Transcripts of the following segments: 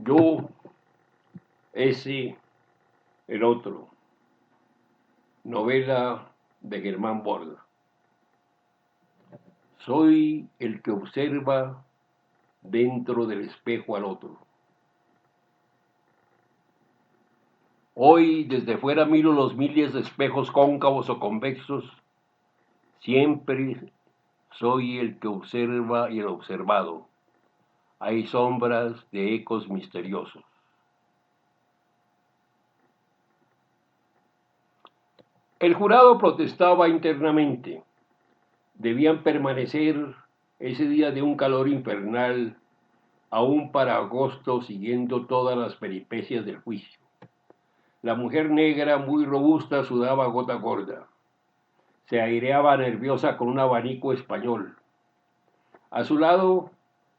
Yo, ese, el otro. Novela de Germán Borda. Soy el que observa dentro del espejo al otro. Hoy desde fuera miro los miles de espejos cóncavos o convexos. Siempre soy el que observa y el observado. Hay sombras de ecos misteriosos. El jurado protestaba internamente. Debían permanecer ese día de un calor infernal, aún para agosto, siguiendo todas las peripecias del juicio. La mujer negra, muy robusta, sudaba gota gorda. Se aireaba nerviosa con un abanico español. A su lado,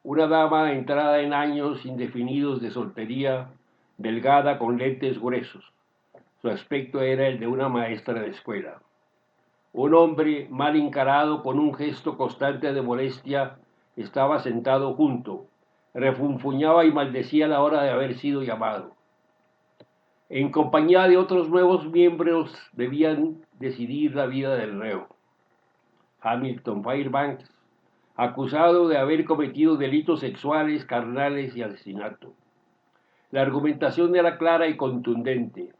una dama entrada en años indefinidos de soltería, delgada con lentes gruesos. Su aspecto era el de una maestra de escuela. Un hombre mal encarado con un gesto constante de molestia estaba sentado junto. Refunfuñaba y maldecía la hora de haber sido llamado. En compañía de otros nuevos miembros debían decidir la vida del reo. Hamilton Fairbanks, acusado de haber cometido delitos sexuales, carnales y asesinato. La argumentación era clara y contundente,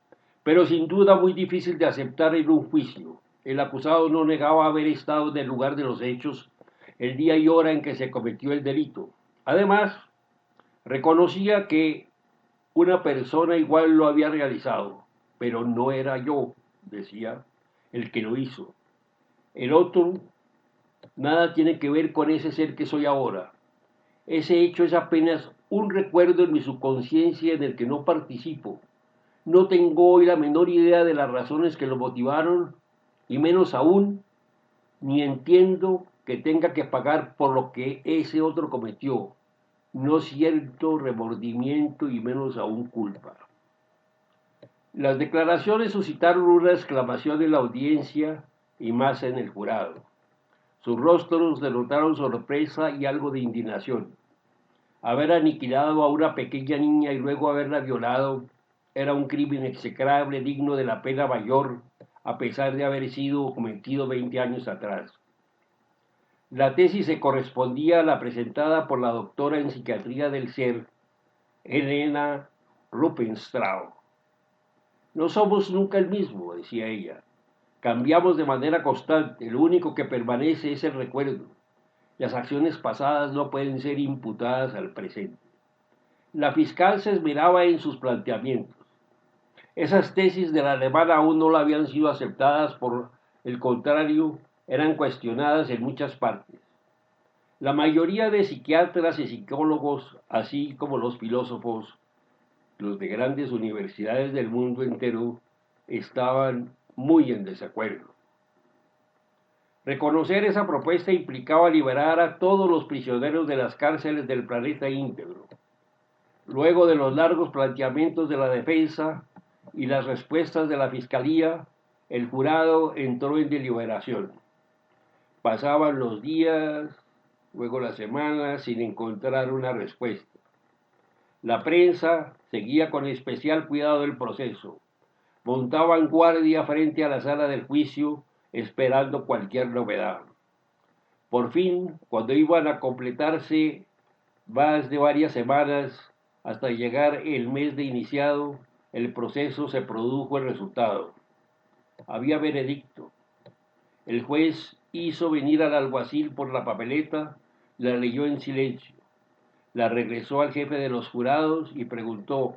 pero sin duda muy difícil de aceptar en un juicio. El acusado no negaba haber estado en el lugar de los hechos el día y hora en que se cometió el delito. Además, reconocía que una persona igual lo había realizado, pero no era yo, decía, el que lo hizo. El otro nada tiene que ver con ese ser que soy ahora. Ese hecho es apenas un recuerdo en mi subconsciencia en el que no participo. No tengo hoy la menor idea de las razones que lo motivaron y menos aún, ni entiendo que tenga que pagar por lo que ese otro cometió. No siento remordimiento y menos aún culpa. Las declaraciones suscitaron una exclamación en la audiencia y más en el jurado. Sus rostros denotaron sorpresa y algo de indignación. Haber aniquilado a una pequeña niña y luego haberla violado era un crimen execrable digno de la pena mayor, a pesar de haber sido cometido 20 años atrás. La tesis se correspondía a la presentada por la doctora en psiquiatría del ser, Helena Ruppenstrau. No somos nunca el mismo, decía ella. Cambiamos de manera constante, lo único que permanece es el recuerdo. Las acciones pasadas no pueden ser imputadas al presente. La fiscal se esmeraba en sus planteamientos. Esas tesis de la alemana aún no habían sido aceptadas, por el contrario, eran cuestionadas en muchas partes. La mayoría de psiquiatras y psicólogos, así como los filósofos, los de grandes universidades del mundo entero, estaban muy en desacuerdo. Reconocer esa propuesta implicaba liberar a todos los prisioneros de las cárceles del planeta íntegro. Luego de los largos planteamientos de la defensa y las respuestas de la fiscalía, el jurado entró en deliberación. Pasaban los días, luego las semanas, sin encontrar una respuesta. La prensa seguía con especial cuidado el proceso. Montaban guardia frente a la sala del juicio, esperando cualquier novedad. Por fin, cuando iban a completarse más de varias semanas hasta llegar el mes de iniciado, el proceso, se produjo el resultado. Había veredicto. El juez hizo venir al alguacil por la papeleta, la leyó en silencio, la regresó al jefe de los jurados y preguntó: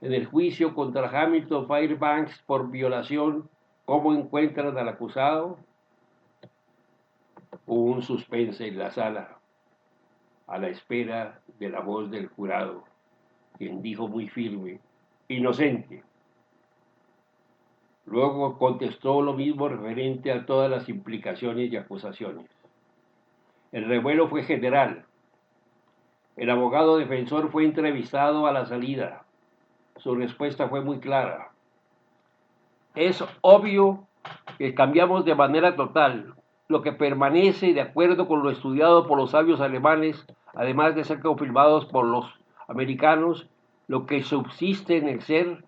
en el juicio contra Hamilton Fairbanks por violación, ¿cómo encuentran al acusado? Hubo un suspense en la sala, a la espera de la voz del jurado, quien dijo muy firme: inocente. Luego contestó lo mismo referente a todas las implicaciones y acusaciones. El revuelo fue general. El abogado defensor fue entrevistado a la salida. Su respuesta fue muy clara. Es obvio que cambiamos de manera total. Lo que permanece, de acuerdo con lo estudiado por los sabios alemanes, además de ser confirmados por los americanos, Lo que subsiste en el ser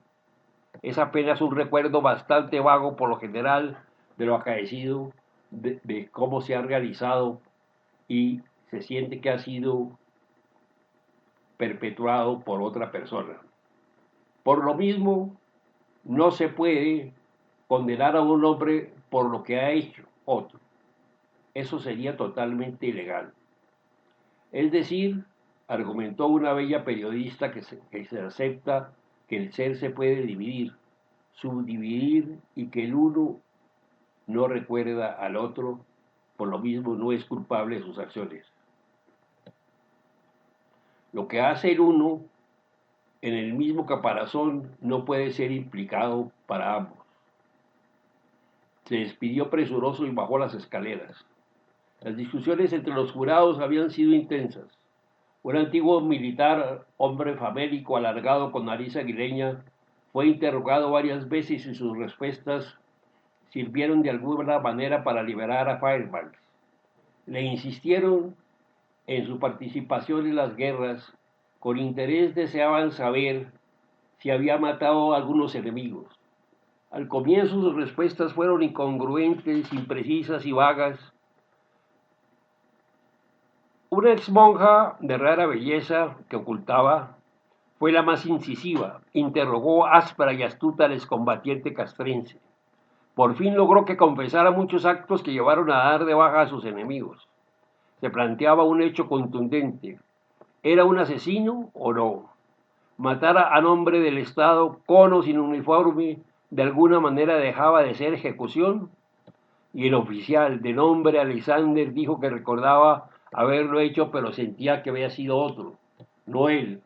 es apenas un recuerdo bastante vago por lo general de lo acaecido, de cómo se ha realizado y se siente que ha sido perpetuado por otra persona. Por lo mismo, no se puede condenar a un hombre por lo que ha hecho otro. Eso sería totalmente ilegal. Es decir, argumentó una bella periodista que se acepta que el ser se puede dividir, subdividir y que el uno no recuerda al otro, por lo mismo no es culpable de sus acciones. Lo que hace el uno en el mismo caparazón no puede ser implicado para ambos. Se despidió presuroso y bajó las escaleras. Las discusiones entre los jurados habían sido intensas. Un antiguo militar, hombre famélico, alargado, con nariz aguileña, fue interrogado varias veces y sus respuestas sirvieron de alguna manera para liberar a Fairbanks. Le insistieron en su participación en las guerras, con interés deseaban saber si había matado a algunos enemigos. Al comienzo sus respuestas fueron incongruentes, imprecisas y vagas. Una ex monja de rara belleza que ocultaba fue la más incisiva. Interrogó áspera y astuta al excombatiente castrense. Por fin logró que confesara muchos actos que llevaron a dar de baja a sus enemigos. Se planteaba un hecho contundente. ¿Era un asesino o no? Matar a nombre del Estado, con o sin uniforme, de alguna manera dejaba de ser ejecución. Y el oficial, de nombre Alexander, dijo que recordaba haberlo hecho, pero sentía que había sido otro, no él.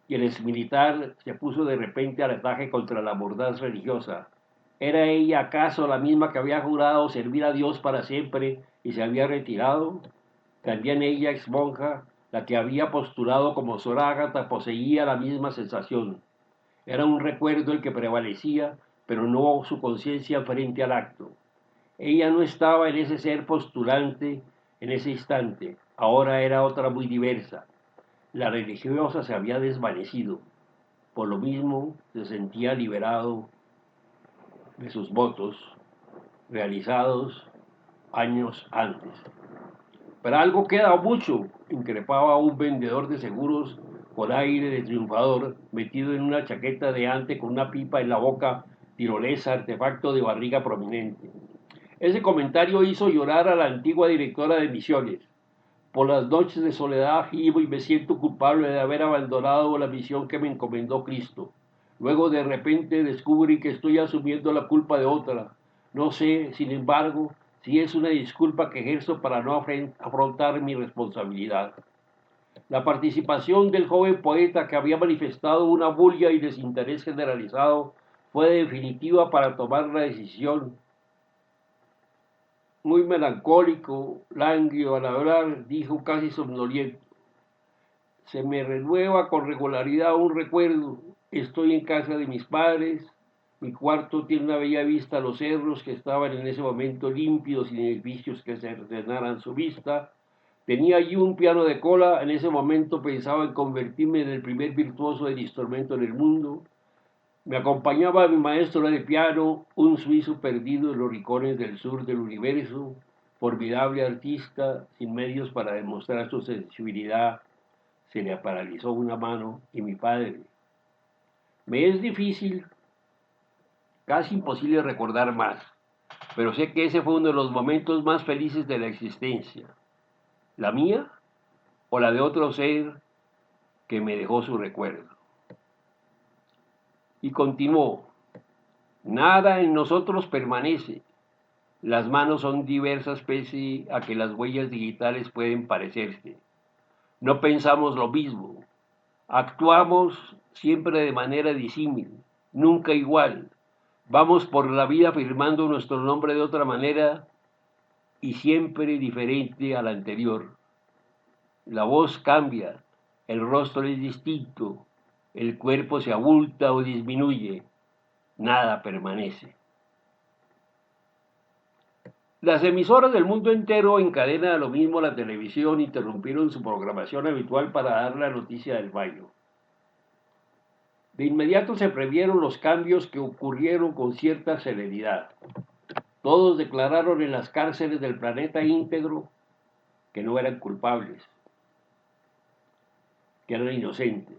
Y el exmilitar se puso de repente al ataque contra la mordaz religiosa. ¿Era ella acaso la misma que había jurado servir a Dios para siempre y se había retirado? También ella, ex monja, la que había postulado como Sor Ágata, poseía la misma sensación. Era un recuerdo el que prevalecía, pero no su conciencia frente al acto. Ella no estaba en ese ser postulante en ese instante, ahora era otra muy diversa. La religiosa se había desvanecido, por lo mismo se sentía liberado de sus votos realizados años antes. Pero algo queda mucho, increpaba un vendedor de seguros con aire de triunfador, metido en una chaqueta de ante con una pipa en la boca, tirolesa, artefacto de barriga prominente. Ese comentario hizo llorar a la antigua directora de misiones. Por las noches de soledad vivo y me siento culpable de haber abandonado la misión que me encomendó Cristo. Luego de repente descubrí que estoy asumiendo la culpa de otra. No sé, sin embargo, si es una disculpa que ejerzo para no afrontar mi responsabilidad. La participación del joven poeta que había manifestado una bulia y desinterés generalizado fue definitiva para tomar la decisión. Muy melancólico, lánguido al hablar, dijo casi somnoliento. Se me renueva con regularidad un recuerdo. Estoy en casa de mis padres. Mi cuarto tiene una bella vista a los cerros que estaban en ese momento límpidos, sin edificios que se ordenaran su vista. Tenía allí un piano de cola. En ese momento pensaba en convertirme en el primer virtuoso del instrumento en el mundo. Me acompañaba mi maestro de piano, un suizo perdido en los rincones del sur del universo, formidable artista, sin medios para demostrar su sensibilidad. Se le paralizó una mano y mi padre. Me es difícil, casi imposible recordar más, pero sé que ese fue uno de los momentos más felices de la existencia. ¿La mía o la de otro ser que me dejó su recuerdo? Y continuó, nada en nosotros permanece. Las manos son diversas pese a que las huellas digitales pueden parecerse. No pensamos lo mismo. Actuamos siempre de manera disímil, nunca igual. Vamos por la vida firmando nuestro nombre de otra manera y siempre diferente a la anterior. La voz cambia, el rostro es distinto, el cuerpo se abulta o disminuye, nada permanece. Las emisoras del mundo entero en cadena, lo mismo la televisión, interrumpieron su programación habitual para dar la noticia del fallo. De inmediato se previeron los cambios que ocurrieron con cierta celeridad. Todos declararon en las cárceles del planeta íntegro que no eran culpables, que eran inocentes.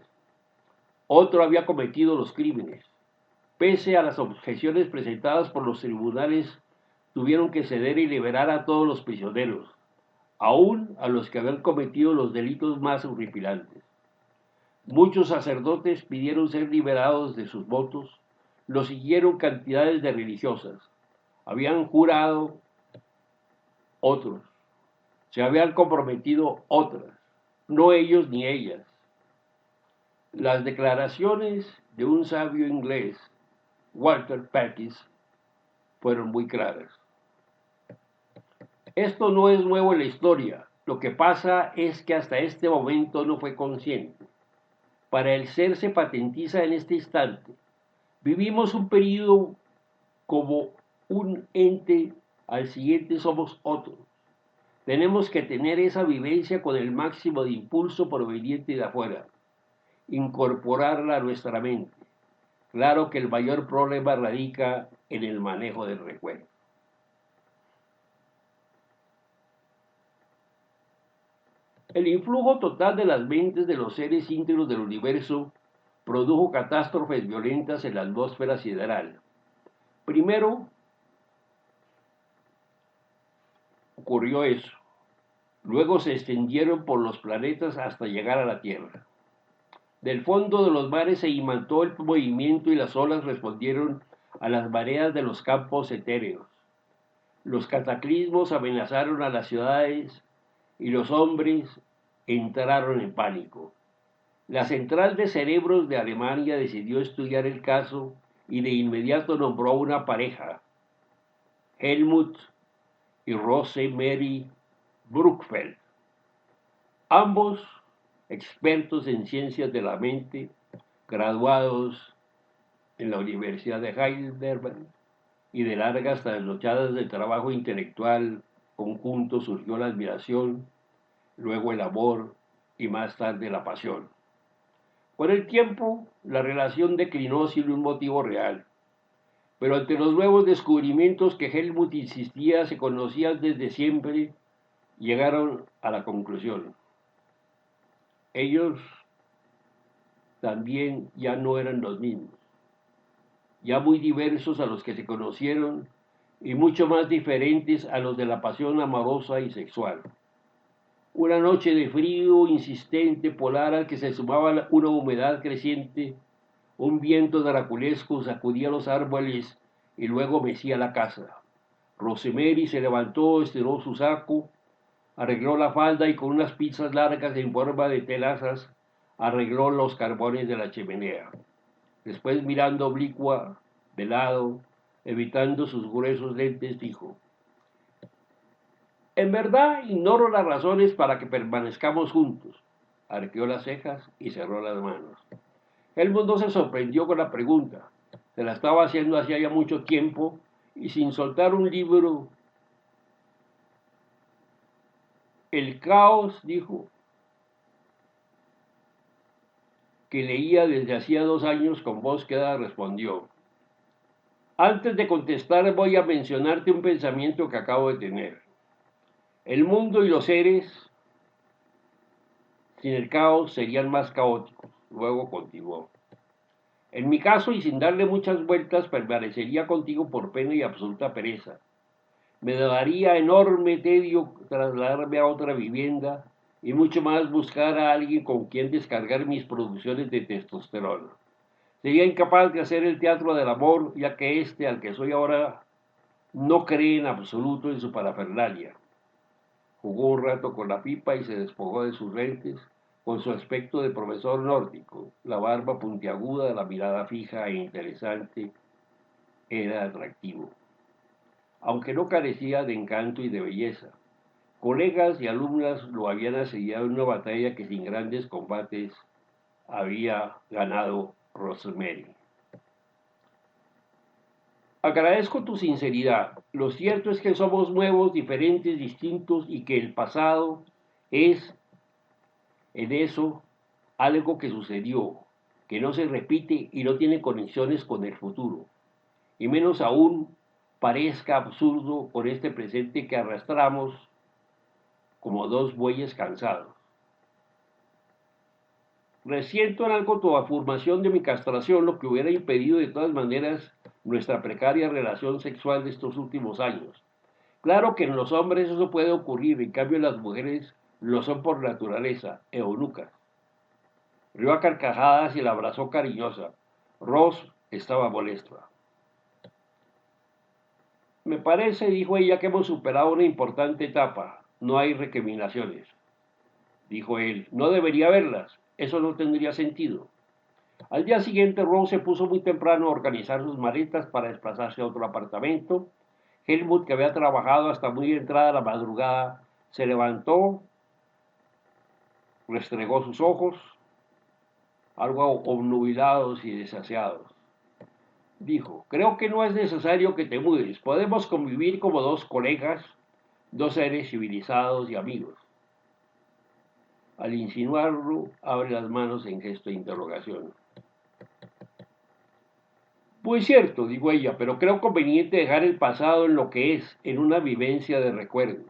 Otro había cometido los crímenes. Pese a las objeciones presentadas por los tribunales, tuvieron que ceder y liberar a todos los prisioneros, aún a los que habían cometido los delitos más horripilantes. Muchos sacerdotes pidieron ser liberados de sus votos, los siguieron cantidades de religiosas. Habían jurado otros, se habían comprometido otras, no ellos ni ellas. Las declaraciones de un sabio inglés, Walter Perkins, fueron muy claras. Esto no es nuevo en la historia, lo que pasa es que hasta este momento no fue consciente. Para el ser se patentiza en este instante. Vivimos un periodo como un ente, al siguiente somos otro. Tenemos que tener esa vivencia con el máximo de impulso proveniente de afuera, incorporarla a nuestra mente. Claro que el mayor problema radica en el manejo del recuerdo. El influjo total de las mentes de los seres íntegros del universo produjo catástrofes violentas en la atmósfera sideral. Primero ocurrió eso. Luego se extendieron por los planetas hasta llegar a la Tierra. Del fondo de los mares se imantó el movimiento y las olas respondieron a las mareas de los campos etéreos. Los cataclismos amenazaron a las ciudades y los hombres entraron en pánico. La Central de Cerebros de Alemania decidió estudiar el caso y de inmediato nombró a una pareja, Helmut y Rose-Mary Bruckfeld, ambos expertos en ciencias de la mente, graduados en la Universidad de Heidelberg, y de largas trasnochadas de trabajo intelectual conjunto surgió la admiración, luego el amor y más tarde la pasión. Con el tiempo, la relación declinó sin un motivo real, pero ante los nuevos descubrimientos que Helmut insistía se conocían desde siempre, llegaron a la conclusión. Ellos también ya no eran los mismos, ya muy diversos a los que se conocieron y mucho más diferentes a los de la pasión amorosa y sexual. Una noche de frío insistente polar al que se sumaba una humedad creciente, un viento draculesco sacudía los árboles y luego mecía la casa. Rosemary se levantó, estiró su saco, arregló la falda y con unas pinzas largas en forma de tenazas arregló los carbones de la chimenea. Después, mirando oblicua de lado, evitando sus gruesos lentes, dijo: en verdad ignoro las razones para que permanezcamos juntos. Arqueó las cejas y cerró las manos. Helmut no se sorprendió con la pregunta. Se la estaba haciendo hacía ya mucho tiempo y sin soltar un libro. El caos, dijo, que leía desde hacía 2 años con voz queda, respondió: antes de contestar voy a mencionarte un pensamiento que acabo de tener. El mundo y los seres sin el caos serían más caóticos. Luego continuó: en mi caso, y sin darle muchas vueltas, permanecería contigo por pena y absoluta pereza. Me daría enorme tedio trasladarme a otra vivienda y mucho más buscar a alguien con quien descargar mis producciones de testosterona. Sería incapaz de hacer el teatro del amor, ya que este, al que soy ahora, no cree en absoluto en su parafernalia. Jugó un rato con la pipa y se despojó de sus lentes, con su aspecto de profesor nórdico, la barba puntiaguda, la mirada fija e interesante, era atractivo, aunque no carecía de encanto y de belleza. Colegas y alumnas lo habían asediado en una batalla que sin grandes combates había ganado Rosemary. Agradezco tu sinceridad. Lo cierto es que somos nuevos, diferentes, distintos y que el pasado es en eso algo que sucedió, que no se repite y no tiene conexiones con el futuro. Y menos aún parezca absurdo con este presente que arrastramos como dos bueyes cansados. Resiento en algo tu afirmación de mi castración, lo que hubiera impedido de todas maneras nuestra precaria relación sexual de estos últimos años. Claro que en los hombres eso puede ocurrir, en cambio en las mujeres lo son por naturaleza, eunucas. Rió a carcajadas y la abrazó cariñosa. Ross estaba molesta. Me parece, dijo ella, que hemos superado una importante etapa. No hay recriminaciones. Dijo él, no debería haberlas. Eso no tendría sentido. Al día siguiente, Rose se puso muy temprano a organizar sus maletas para desplazarse a otro apartamento. Helmut, que había trabajado hasta muy entrada la madrugada, se levantó, restregó sus ojos, algo obnubilados y desaseados. Dijo, creo que no es necesario que te mudes. Podemos convivir como dos colegas, dos seres civilizados y amigos. Al insinuarlo, abre las manos en gesto de interrogación. Muy cierto, dijo ella, pero creo conveniente dejar el pasado en lo que es, en una vivencia de recuerdo,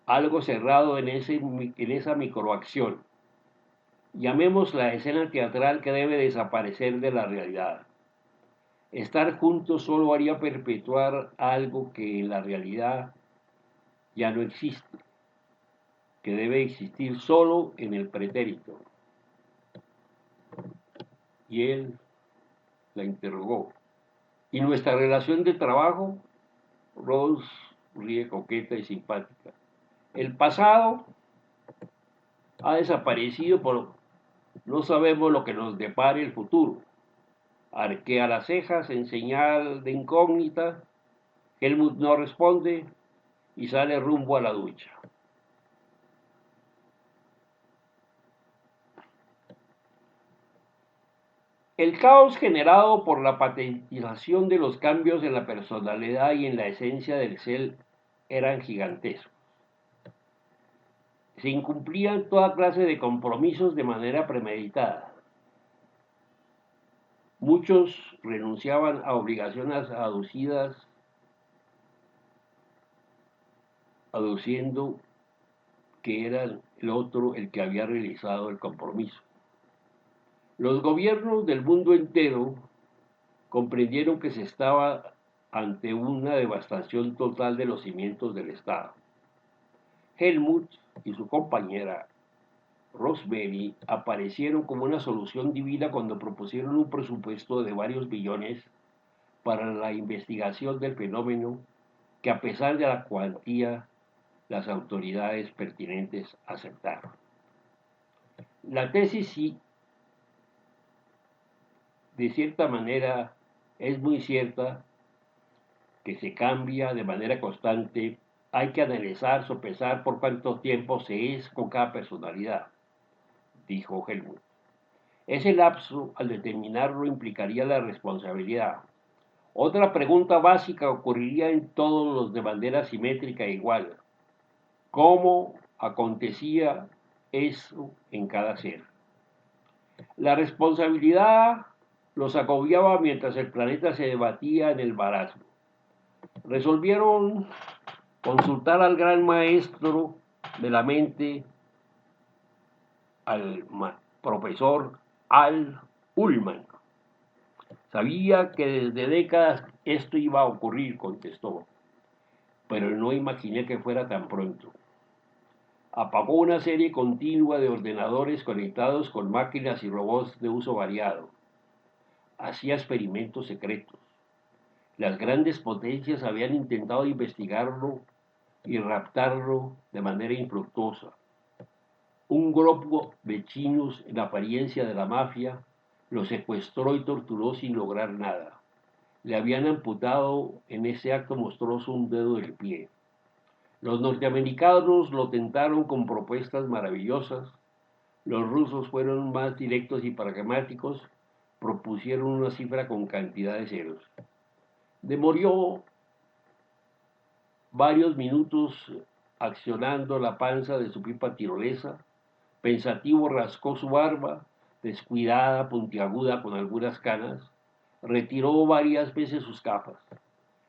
algo cerrado en esa microacción. Llamemos la escena teatral que debe desaparecer de la realidad. Estar juntos solo haría perpetuar algo que en la realidad ya no existe, que debe existir solo en el pretérito. Y él la interrogó. ¿Y nuestra relación de trabajo? Rose ríe coqueta y simpática. El pasado ha desaparecido, pero no sabemos lo que nos depare el futuro. Arquea las cejas en señal de incógnita. Helmut no responde y sale rumbo a la ducha. El caos generado por la patentización de los cambios en la personalidad y en la esencia del ser eran gigantescos. Se incumplían toda clase de compromisos de manera premeditada. Muchos renunciaban a obligaciones aduciendo que era el otro el que había realizado el compromiso. Los gobiernos del mundo entero comprendieron que se estaba ante una devastación total de los cimientos del Estado. Helmut y su compañera Rosemary aparecieron como una solución divina cuando propusieron un presupuesto de varios billones para la investigación del fenómeno que, a pesar de la cuantía, las autoridades pertinentes aceptaron. La tesis sí, de cierta manera, es muy cierta, que se cambia de manera constante. Hay que analizar, sopesar por cuánto tiempo se es con cada personalidad, dijo Helmut. Ese lapso, al determinarlo, implicaría la responsabilidad. Otra pregunta básica ocurriría en todos los de manera simétrica e igual. ¿Cómo acontecía eso en cada ser? La responsabilidad los agobiaba mientras el planeta se debatía en el marasmo. Resolvieron consultar al gran maestro de la mente, al profesor Al Ullman. Sabía que desde décadas esto iba a ocurrir, contestó, pero no imaginé que fuera tan pronto. Apagó una serie continua de ordenadores conectados con máquinas y robots de uso variado. Hacía experimentos secretos. Las grandes potencias habían intentado investigarlo y raptarlo de manera infructuosa. Un grupo de chinos en apariencia de la mafia lo secuestró y torturó sin lograr nada. Le habían amputado en ese acto monstruoso un dedo del pie. Los norteamericanos lo tentaron con propuestas maravillosas. Los rusos fueron más directos y pragmáticos, propusieron una cifra con cantidad de ceros. Demoró varios minutos accionando la panza de su pipa tirolesa. Pensativo rascó su barba, descuidada, puntiaguda, con algunas canas. Retiró varias veces sus gafas.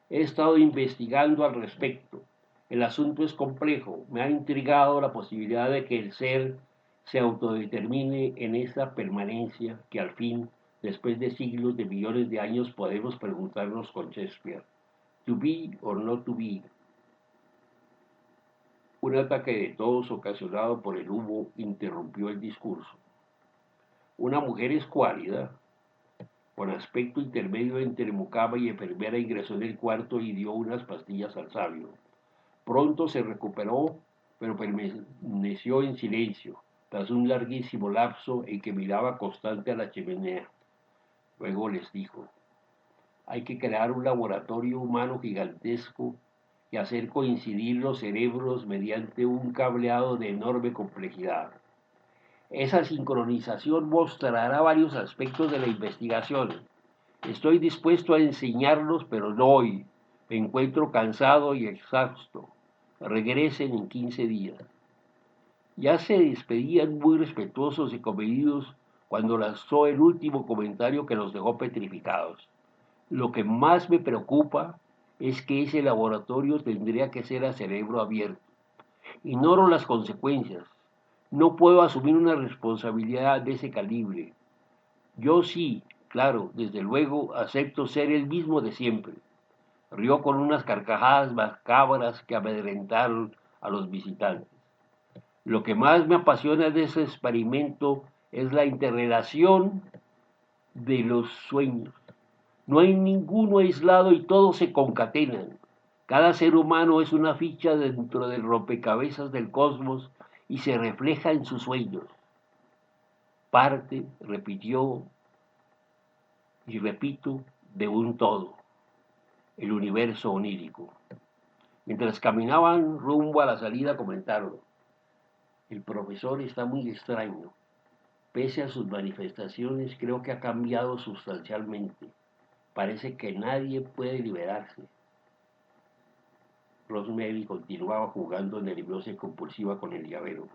He estado investigando al respecto. El asunto es complejo. Me ha intrigado la posibilidad de que el ser se autodetermine en esa permanencia que al fin, después de siglos de millones de años, podemos preguntarnos con Shakespeare. To be or not to be. Un ataque de tos ocasionado por el humo interrumpió el discurso. Una mujer escuálida, con aspecto intermedio entre mucama y enfermera, ingresó en el cuarto y dio unas pastillas al sabio. Pronto se recuperó, pero permaneció en silencio, tras un larguísimo lapso en que miraba constante a la chimenea. Luego les dijo, hay que crear un laboratorio humano gigantesco y hacer coincidir los cerebros mediante un cableado de enorme complejidad. Esa sincronización mostrará varios aspectos de la investigación. Estoy dispuesto a enseñarlos, pero no hoy. Me encuentro cansado y exhausto. Regresen en 15 días. Ya se despedían muy respetuosos y comedidos cuando lanzó el último comentario que los dejó petrificados. Lo que más me preocupa es que ese laboratorio tendría que ser a cerebro abierto. Ignoro las consecuencias. No puedo asumir una responsabilidad de ese calibre. Yo sí, claro, desde luego, acepto ser el mismo de siempre. Rió con unas carcajadas macabras que amedrentaron a los visitantes. Lo que más me apasiona de ese experimento es la interrelación de los sueños. No hay ninguno aislado y todos se concatenan. Cada ser humano es una ficha dentro del rompecabezas del cosmos y se refleja en sus sueños. Parte, repitió y repito, de un todo, el universo onírico. Mientras caminaban rumbo a la salida comentaron, el profesor está muy extraño. Pese a sus manifestaciones, creo que ha cambiado sustancialmente. Parece que nadie puede liberarse. Rosemary continuaba jugando nerviosa y compulsiva con el llavero.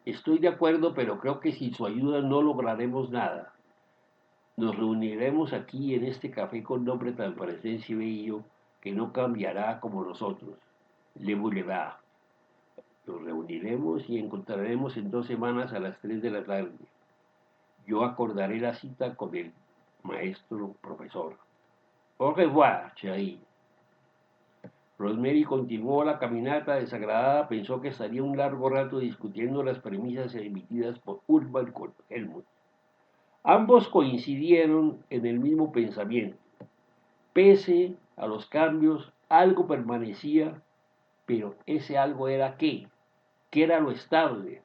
Estoy de acuerdo, pero creo que sin su ayuda no lograremos nada. Nos reuniremos aquí en este café con nombre tan francés y bello que no cambiará como nosotros. Le Boulevard. Nos reuniremos y encontraremos en 2 semanas a las 3 de la tarde. Yo acordaré la cita con el maestro profesor. Au revoir, chérie. Rosemary continuó la caminata desagradada, pensó que estaría un largo rato discutiendo las premisas emitidas por Urban con Helmut. Ambos coincidieron en el mismo pensamiento. Pese a los cambios, algo permanecía, pero ese algo era ¿qué? ¿Qué era lo estable,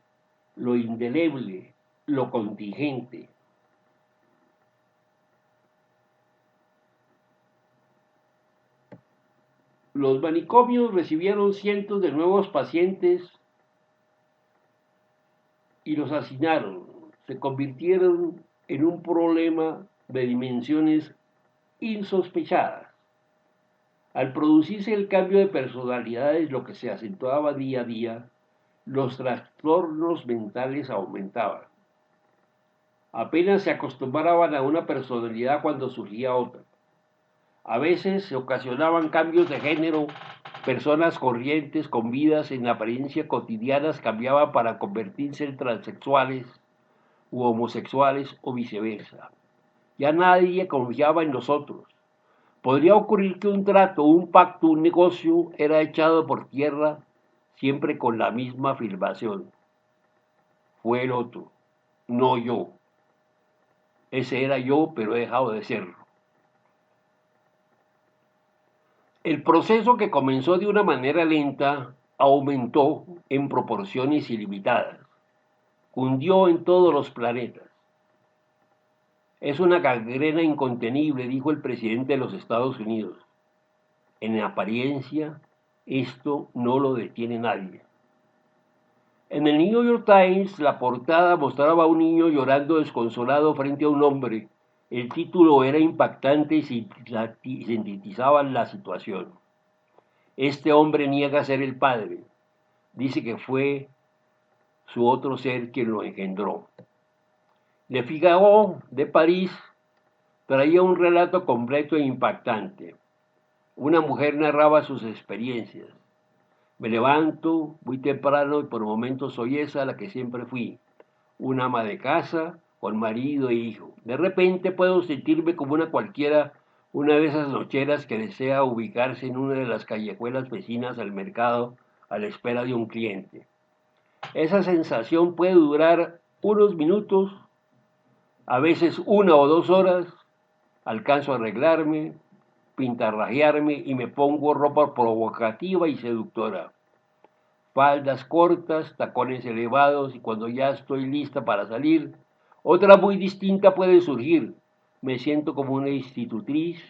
lo indeleble, lo contingente? Los manicomios recibieron cientos de nuevos pacientes y los hacinaron. Se convirtieron en un problema de dimensiones insospechadas. Al producirse el cambio de personalidades, lo que se acentuaba día a día, los trastornos mentales aumentaban. Apenas se acostumbraban a una personalidad cuando surgía otra. A veces se ocasionaban cambios de género, personas corrientes con vidas en apariencia cotidianas cambiaban para convertirse en transexuales u homosexuales o viceversa. Ya nadie confiaba en los otros. Podría ocurrir que un trato, un pacto, un negocio era echado por tierra siempre con la misma afirmación. Fue el otro, no yo. Ese era yo, pero he dejado de serlo. El proceso que comenzó de una manera lenta aumentó en proporciones ilimitadas. Cundió en todos los planetas. Es una gangrena incontenible, dijo el presidente de los Estados Unidos. En apariencia, esto no lo detiene nadie. En el New York Times, la portada mostraba a un niño llorando desconsolado frente a un hombre El título era impactante y sintetizaba la situación. Este hombre niega ser el padre. Dice que fue su otro ser quien lo engendró. Le Figaro de París traía un relato completo e impactante. Una mujer narraba sus experiencias. Me levanto muy temprano y por momentos soy esa la que siempre fui, una ama de casa con marido e hijo. De repente puedo sentirme como una cualquiera, una de esas nocheras que desea ubicarse en una de las callejuelas vecinas al mercado a la espera de un cliente. Esa sensación puede durar unos minutos, a veces 1 o 2 horas. Alcanzo a arreglarme, pintarrajearme y me pongo ropa provocativa y seductora. Faldas cortas, tacones elevados y cuando ya estoy lista para salir, otra muy distinta puede surgir. Me siento como una institutriz,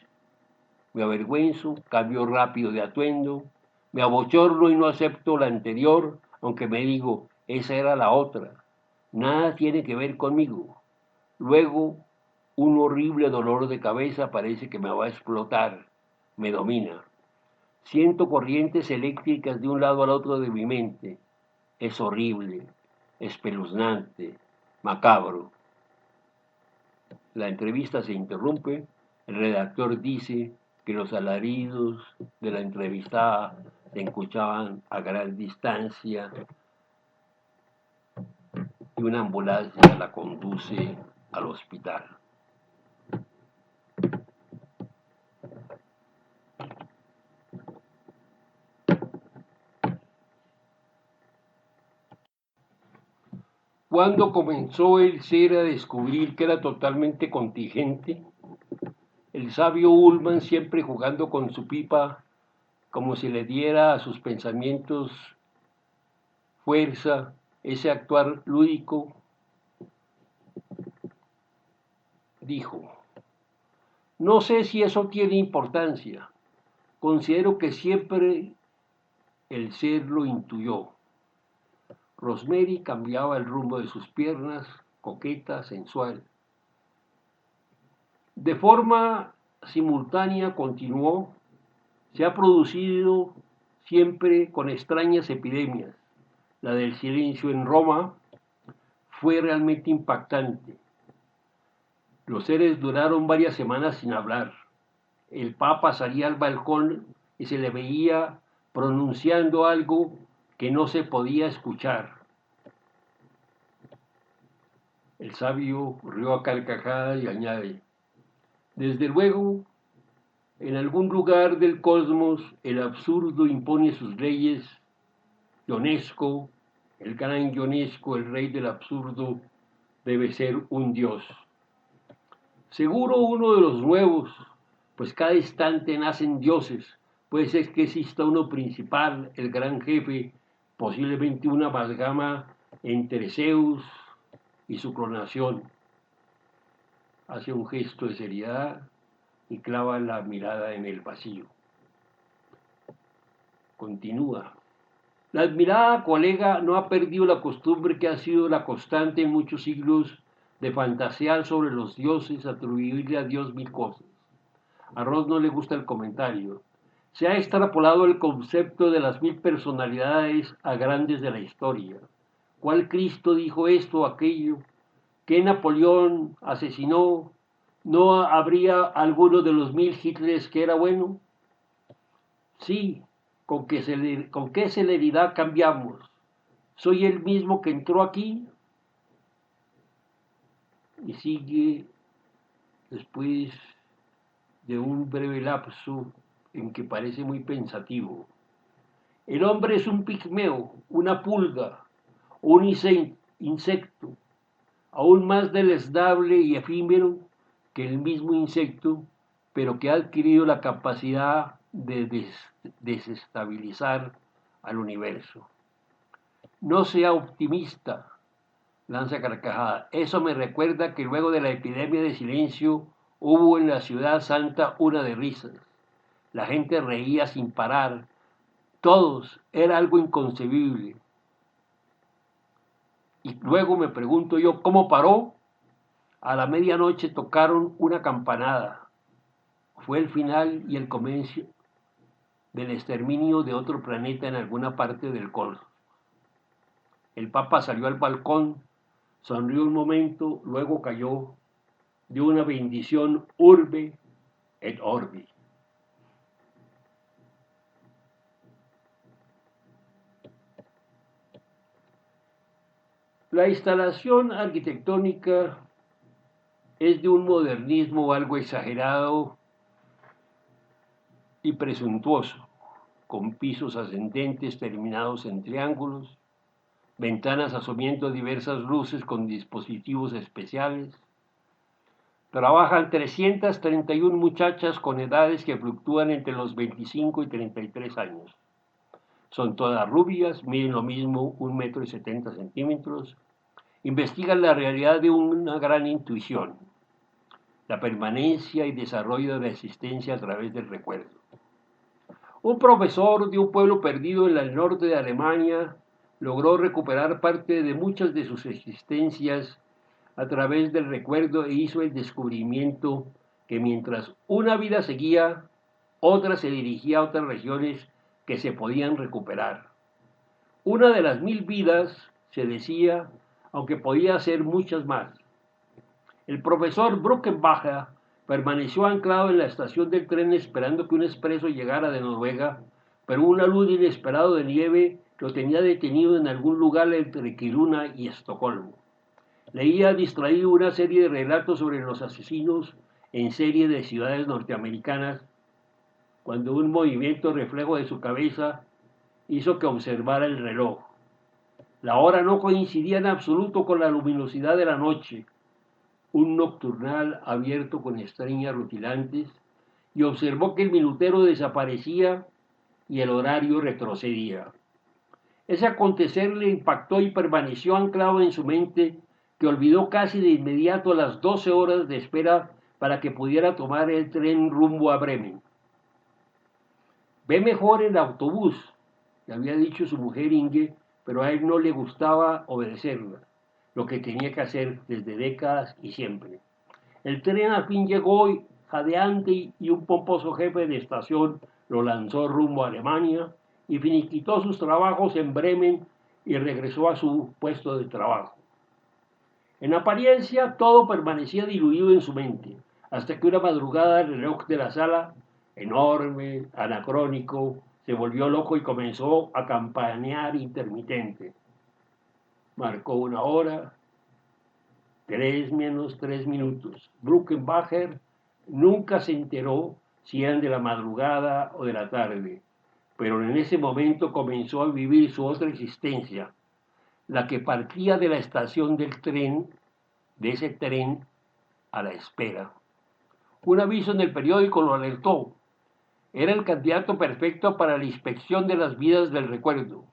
me avergüenzo, cambio rápido de atuendo, me abochorno y no acepto la anterior, aunque me digo, esa era la otra. Nada tiene que ver conmigo. Luego, un horrible dolor de cabeza parece que me va a explotar, me domina. Siento corrientes eléctricas de un lado al otro de mi mente. Es horrible, espeluznante, macabro. La entrevista se interrumpe. El redactor dice que los alaridos de la entrevistada se escuchaban a gran distancia y una ambulancia la conduce al hospital. Cuando comenzó el ser a descubrir que era totalmente contingente, el sabio Ullman, siempre jugando con su pipa, como si le diera a sus pensamientos fuerza, ese actuar lúdico, dijo, no sé si eso tiene importancia, considero que siempre el ser lo intuyó. Rosemary cambiaba el rumbo de sus piernas, coqueta, sensual. De forma simultánea continuó, se ha producido siempre con extrañas epidemias. La del silencio en Roma fue realmente impactante. Los seres duraron varias semanas sin hablar. El Papa salía al balcón y se le veía pronunciando algo que no se podía escuchar. El sabio rió a carcajadas y añade, desde luego, en algún lugar del cosmos el absurdo impone sus leyes. Ionesco, el gran Ionesco, el rey del absurdo, debe ser un dios. Seguro uno de los nuevos, pues cada instante nacen dioses. Puede ser que exista uno principal, el gran jefe, posiblemente una amalgama entre Zeus y su clonación. Hace un gesto de seriedad y clava la mirada en el vacío. Continúa. La admirada colega no ha perdido la costumbre que ha sido la constante en muchos siglos de fantasear sobre los dioses, atribuirle a Dios mil cosas. A Ross no le gusta el comentario. Se ha extrapolado el concepto de las 1000 personalidades a grandes de la historia. ¿Cuál Cristo dijo esto o aquello? ¿Qué Napoleón asesinó? ¿No habría alguno de los 1000 Hitlers que era bueno? Sí, ¿con qué celeridad cambiamos? ¿Soy el mismo que entró aquí? Y sigue después de un breve lapso en que parece muy pensativo. El hombre es un pigmeo, una pulga, un insecto, aún más deleznable y efímero que el mismo insecto, pero que ha adquirido la capacidad de desestabilizar al universo. No sea optimista, lanza carcajada. Eso me recuerda que luego de la epidemia de silencio hubo en la ciudad santa una de risas. La gente reía sin parar. Todos. Era algo inconcebible. Y luego me pregunto yo, ¿cómo paró? A la medianoche tocaron una campanada. Fue el final y el comienzo del exterminio de otro planeta en alguna parte del cosmos. El Papa salió al balcón, sonrió un momento, luego cayó, dio una bendición urbe et orbi. La instalación arquitectónica es de un modernismo algo exagerado y presuntuoso, con pisos ascendentes terminados en triángulos, ventanas asumiendo diversas luces con dispositivos especiales. Trabajan 331 muchachas con edades que fluctúan entre los 25 y 33 años. Son todas rubias, miden lo mismo 1,70 m. Investigan la realidad de una gran intuición, la permanencia y desarrollo de la existencia a través del recuerdo. Un profesor de un pueblo perdido en el norte de Alemania logró recuperar parte de muchas de sus existencias a través del recuerdo e hizo el descubrimiento que mientras una vida seguía, otra se dirigía a otras regiones que se podían recuperar. Una de las 1000 vidas, se decía, aunque podía ser muchas más. El profesor Bruckenbacher permaneció anclado en la estación del tren esperando que un expreso llegara de Noruega, pero una luz inesperada de nieve lo tenía detenido en algún lugar entre Kiruna y Estocolmo. Leía distraído una serie de relatos sobre los asesinos en serie de ciudades norteamericanas, cuando un movimiento reflejo de su cabeza hizo que observara el reloj. La hora no coincidía en absoluto con la luminosidad de la noche, un nocturnal abierto con estrellas rutilantes, y observó que el minutero desaparecía y el horario retrocedía. Ese acontecer le impactó y permaneció anclado en su mente, que olvidó casi de inmediato las 12 horas de espera para que pudiera tomar el tren rumbo a Bremen. Ve mejor el autobús, le había dicho su mujer Inge, pero a él no le gustaba obedecerla, lo que tenía que hacer desde décadas y siempre. El tren al fin llegó jadeante y un pomposo jefe de estación lo lanzó rumbo a Alemania y finiquitó sus trabajos en Bremen y regresó a su puesto de trabajo. En apariencia todo permanecía diluido en su mente, hasta que una madrugada el reloj de la sala, enorme, anacrónico, se volvió loco y comenzó a campanear intermitente. Marcó una hora, 3 menos 3 minutos. Bruckenbacher nunca se enteró si eran de la madrugada o de la tarde, pero en ese momento comenzó a vivir su otra existencia, la que partía de la estación del tren, de ese tren a la espera. Un aviso en el periódico lo alertó. Era el candidato perfecto para la inspección de las vidas del recuerdo.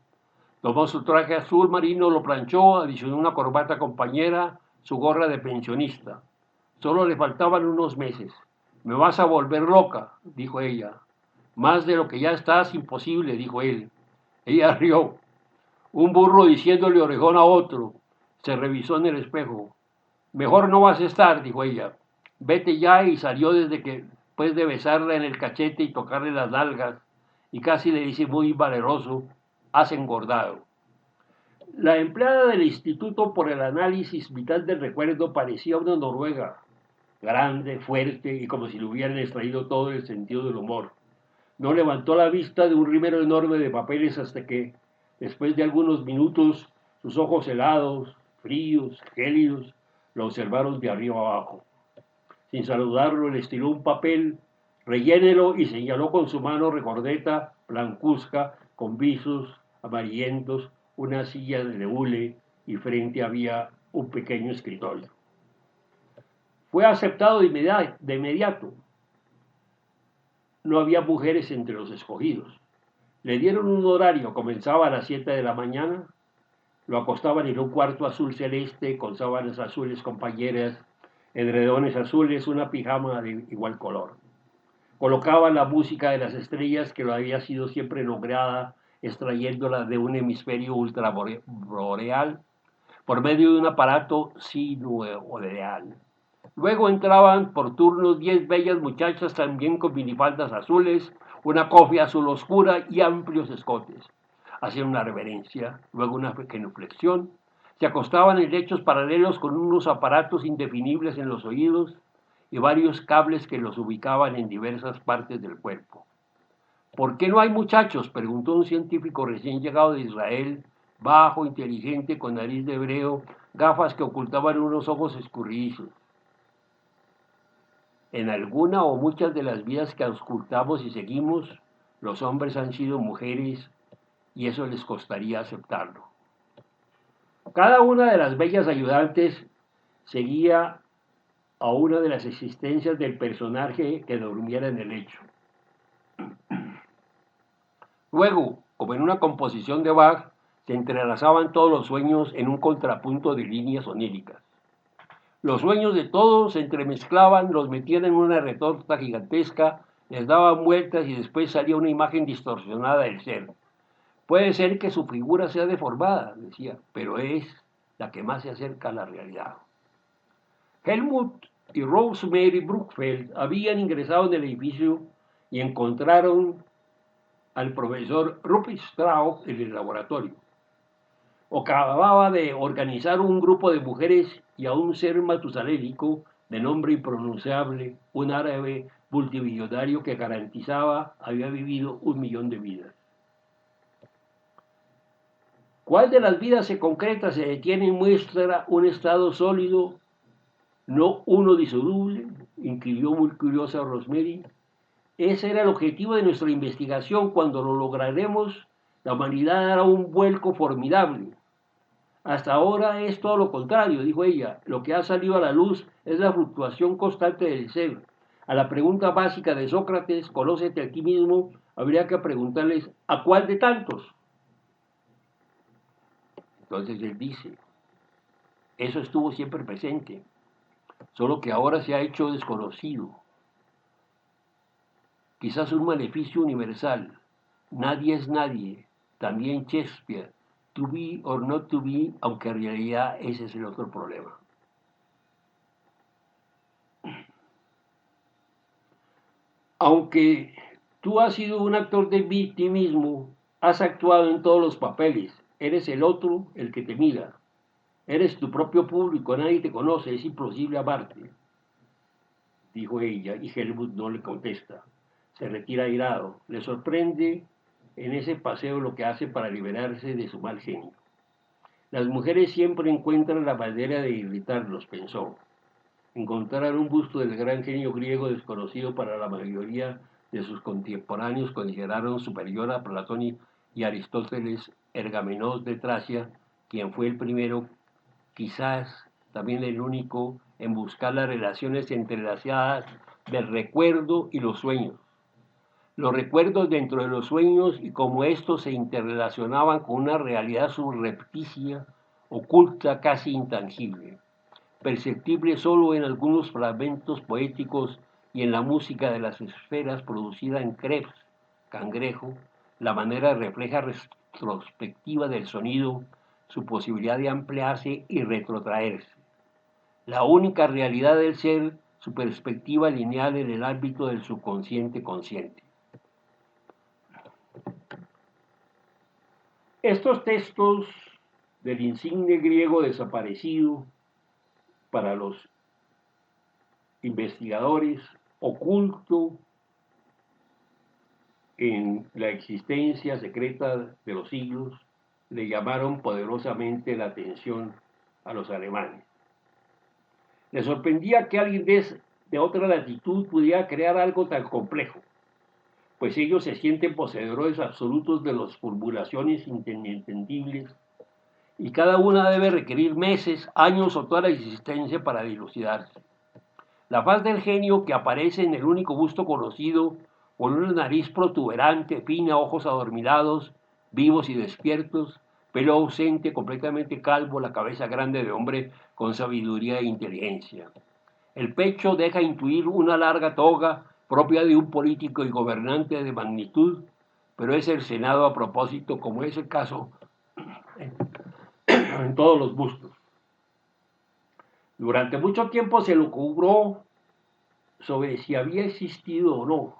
Tomó su traje azul marino, lo planchó, adicionó una corbata compañera, su gorra de pensionista. Solo le faltaban unos meses. Me vas a volver loca, dijo ella. Más de lo que ya estás, imposible, dijo él. Ella rió. Un burro diciéndole orejón a otro. Se revisó en el espejo. Mejor no vas a estar, dijo ella. Vete ya, y salió después de besarla en el cachete y tocarle las nalgas, y casi le dice muy valeroso, has engordado. La empleada del Instituto por el Análisis Vital del Recuerdo parecía una noruega, grande, fuerte y como si le hubieran extraído todo el sentido del humor. No levantó la vista de un rimero enorme de papeles hasta que, después de algunos minutos, sus ojos helados, fríos, gélidos, lo observaron de arriba abajo. Sin saludarlo, le estiró un papel, rellénelo, y señaló con su mano regordeta, blancuzca, con visos amarillentos, una silla de hule, y frente había un pequeño escritorio. Fue aceptado de inmediato. No había mujeres entre los escogidos. Le dieron un horario, comenzaba a las 7 de la mañana, lo acostaban en un cuarto azul celeste con sábanas azules compañeras, edredones azules, una pijama de igual color. Colocaban la música de las estrellas que lo había sido siempre nombrada, extrayéndola de un hemisferio ultraboreal por medio de un aparato sinusoidal. Luego entraban por turnos 10 bellas muchachas también con minifaldas azules, una cofia azul oscura y amplios escotes. Hacían una reverencia, luego una genuflexión, se acostaban en lechos paralelos con unos aparatos indefinibles en los oídos y varios cables que los ubicaban en diversas partes del cuerpo. ¿Por qué no hay muchachos?, preguntó un científico recién llegado de Israel, bajo, inteligente, con nariz de hebreo, gafas que ocultaban unos ojos escurridizos. En alguna o muchas de las vidas que auscultamos y seguimos, los hombres han sido mujeres y eso les costaría aceptarlo. Cada una de las bellas ayudantes seguía a una de las existencias del personaje que durmiera en el lecho. Luego, como en una composición de Bach, se entrelazaban todos los sueños en un contrapunto de líneas oníricas. Los sueños de todos se entremezclaban, los metían en una retorta gigantesca, les daban vueltas y después salía una imagen distorsionada del ser. Puede ser que su figura sea deformada, decía, pero es la que más se acerca a la realidad. Helmut y Rosemary Bruckfeld habían ingresado en el edificio y encontraron al profesor Rupert Strauss en el laboratorio. Acababa de organizar un grupo de mujeres y a un ser matusalélico de nombre impronunciable, un árabe multimillonario que garantizaba había vivido 1.000.000 de vidas. ¿Cuál de las vidas se concreta, se detiene y muestra un estado sólido, no uno disoluble? Inquirió muy curiosa Rosemary. Ese era el objetivo de nuestra investigación. Cuando lo lograremos, la humanidad dará un vuelco formidable. Hasta ahora es todo lo contrario, dijo ella. Lo que ha salido a la luz es la fluctuación constante del ser. A la pregunta básica de Sócrates, conócete a ti mismo, habría que preguntarles, ¿a cuál de tantos? Entonces él dice, eso estuvo siempre presente, solo que ahora se ha hecho desconocido. Quizás un maleficio universal. Nadie es nadie. También Shakespeare. To be or not to be, aunque en realidad ese es el otro problema. Aunque tú has sido un actor de ti mismo, has actuado en todos los papeles. Eres el otro, el que te mira. Eres tu propio público, nadie te conoce, es imposible amarte, dijo ella, y Helmut no le contesta. Se retira airado. Le sorprende en ese paseo lo que hace para liberarse de su mal genio. Las mujeres siempre encuentran la manera de irritarlos, pensó. Encontrar un busto del gran genio griego desconocido para la mayoría de sus contemporáneos consideraron superior a Platón y Aristóteles, Ergamenos de Tracia, quien fue el primero, quizás también el único, en buscar las relaciones entrelazadas del recuerdo y los sueños. Los recuerdos dentro de los sueños y cómo estos se interrelacionaban con una realidad subrepticia, oculta, casi intangible, perceptible solo en algunos fragmentos poéticos y en la música de las esferas producida en Krebs, Cangrejo, la manera refleja retrospectiva del sonido, su posibilidad de ampliarse y retrotraerse. La única realidad del ser, su perspectiva lineal en el ámbito del subconsciente consciente. Estos textos del insigne griego desaparecido para los investigadores, oculto en la existencia secreta de los siglos, le llamaron poderosamente la atención a los alemanes. Les sorprendía que alguien de otra latitud pudiera crear algo tan complejo, pues ellos se sienten poseedores absolutos de las formulaciones inentendibles y cada una debe requerir meses, años o toda la existencia para dilucidarse. La faz del genio que aparece en el único busto conocido, con una nariz protuberante, fina, ojos adormilados, vivos y despiertos, pelo ausente, completamente calvo, la cabeza grande de hombre con sabiduría e inteligencia. El pecho deja intuir una larga toga propia de un político y gobernante de magnitud, pero es el Senado a propósito, como es el caso en todos los bustos. Durante mucho tiempo se lucubró sobre si había existido o no.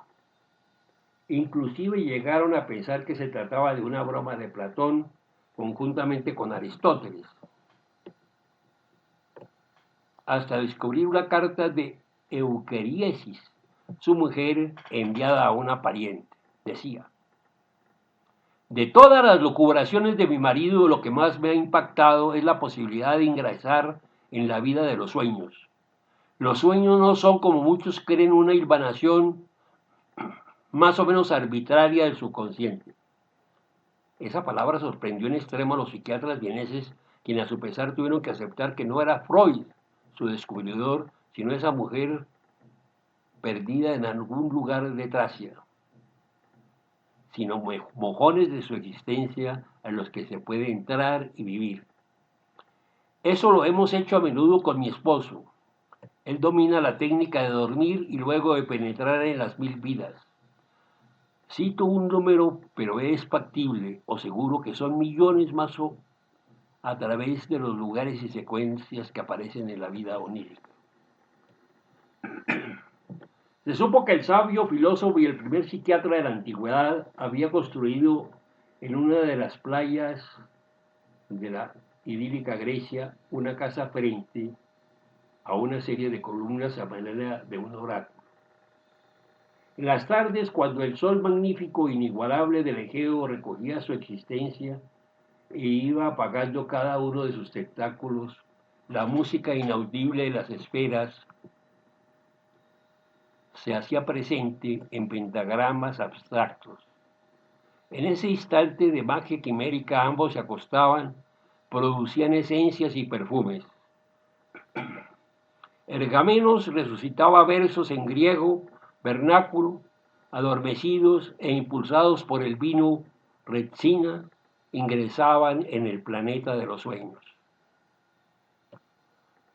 Inclusive llegaron a pensar que se trataba de una broma de Platón conjuntamente con Aristóteles, hasta descubrir una carta de Euqueriesis, su mujer, enviada a una pariente. Decía: de todas las lucubraciones de mi marido, lo que más me ha impactado es la posibilidad de ingresar en la vida de los sueños. Los sueños no son, como muchos creen, una hilvanación más o menos arbitraria del subconsciente. Esa palabra sorprendió en extremo a los psiquiatras vieneses, quienes a su pesar tuvieron que aceptar que no era Freud su descubridor, sino esa mujer perdida en algún lugar de Tracia, sino mojones de su existencia a los que se puede entrar y vivir. Eso lo hemos hecho a menudo con mi esposo. Él domina la técnica de dormir y luego de penetrar en las 1000 vidas. Cito un número, pero es factible, o seguro que son millones más a través de los lugares y secuencias que aparecen en la vida onírica. Se supo que el sabio filósofo y el primer psiquiatra de la antigüedad había construido en una de las playas de la idílica Grecia una casa frente a una serie de columnas a manera de un oráculo. En las tardes, cuando el sol magnífico e inigualable del Egeo recogía su existencia e iba apagando cada uno de sus tentáculos, la música inaudible de las esferas se hacía presente en pentagramas abstractos. En ese instante de magia quimérica ambos se acostaban, producían esencias y perfumes. Ergamenos resucitaba versos en griego, vernáculo, adormecidos e impulsados por el vino Retsina, ingresaban en el planeta de los sueños.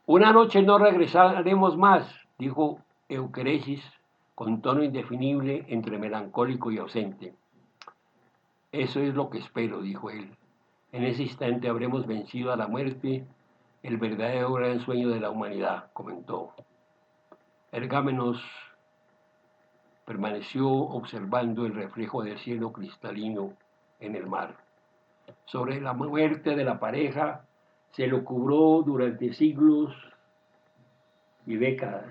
Una noche no regresaremos más, dijo Euqueresis con tono indefinible entre melancólico y ausente. Eso es lo que espero, dijo él. En ese instante habremos vencido a la muerte, el verdadero gran sueño de la humanidad, comentó. Ergámenos permaneció observando el reflejo del cielo cristalino en el mar. Sobre la muerte de la pareja se lo cubrió durante siglos y décadas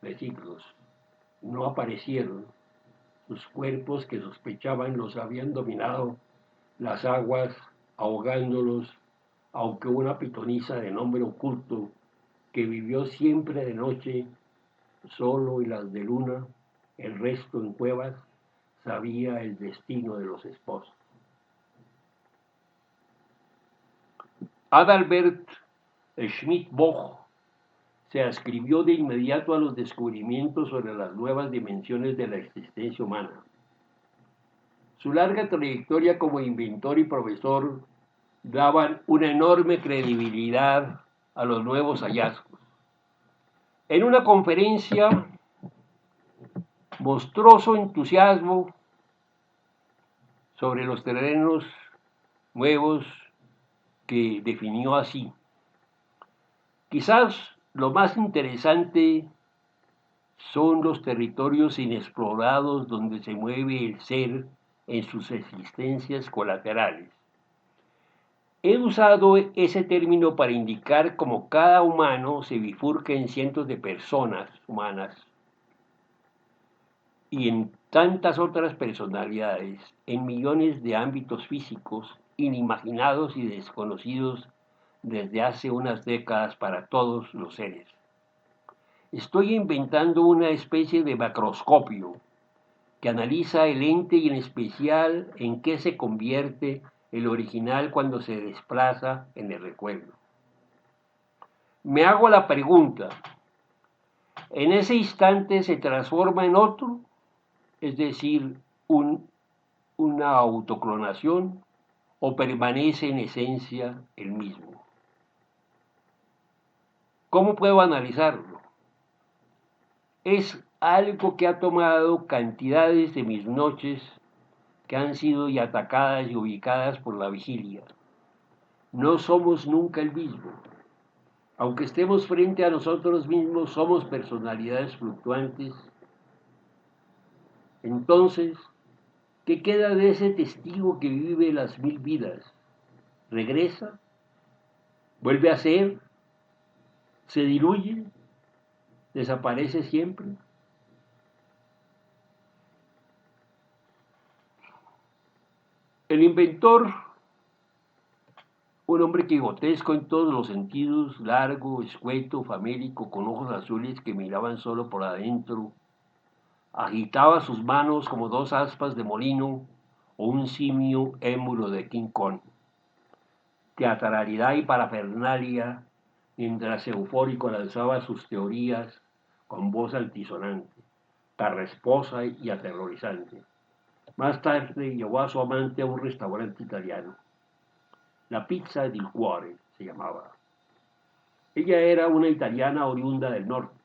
de siglos. No aparecieron. Sus cuerpos que sospechaban los habían dominado las aguas, ahogándolos, aunque una pitonisa de nombre oculto que vivió siempre de noche, solo y las de luna, el resto en cuevas, sabía el destino de los esposos. Adalbert Schmidt-Boch se adscribió de inmediato a los descubrimientos sobre las nuevas dimensiones de la existencia humana. Su larga trayectoria como inventor y profesor daban una enorme credibilidad a los nuevos hallazgos. En una conferencia mostró su entusiasmo sobre los terrenos nuevos que definió así. Quizás lo más interesante son los territorios inexplorados donde se mueve el ser en sus existencias colaterales. He usado ese término para indicar cómo cada humano se bifurca en cientos de personas humanas y en tantas otras personalidades, en millones de ámbitos físicos inimaginados y desconocidos desde hace unas décadas para todos los seres. Estoy inventando una especie de macroscopio que analiza el ente y en especial en qué se convierte el original cuando se desplaza en el recuerdo. Me hago la pregunta, ¿en ese instante se transforma en otro? Es decir, una autoclonación, o permanece en esencia el mismo. ¿Cómo puedo analizarlo? Es algo que ha tomado cantidades de mis noches que han sido y atacadas y ubicadas por la vigilia. No somos nunca el mismo. Aunque estemos frente a nosotros mismos, somos personalidades fluctuantes. Entonces, ¿qué queda de ese testigo que vive las mil vidas? ¿Regresa? ¿Vuelve a ser? ¿Se diluye? ¿Desaparece siempre? El inventor, un hombre quijotesco en todos los sentidos, largo, escueto, famélico, con ojos azules que miraban solo por adentro, agitaba sus manos como dos aspas de molino o un simio émulo de King Kong. Teatralidad y parafernalia, mientras eufórico lanzaba sus teorías con voz altisonante, carrasposa y aterrorizante. Más tarde llevó a su amante a un restaurante italiano. La Pizza del Cuore se llamaba. Ella era una italiana oriunda del norte,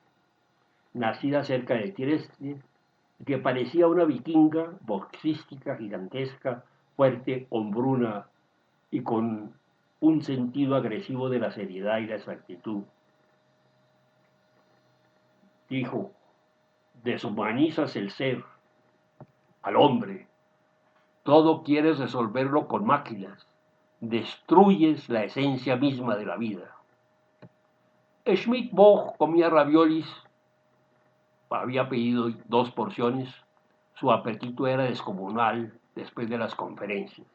nacida cerca de Trieste, que parecía una vikinga boxística, gigantesca, fuerte, hombruna y con un sentido agresivo de la seriedad y la exactitud. Dijo, deshumanizas el ser, al hombre, todo quieres resolverlo con máquinas, destruyes la esencia misma de la vida. Schmidt-Boch comía raviolis, había pedido 2 porciones, su apetito era descomunal después de las conferencias.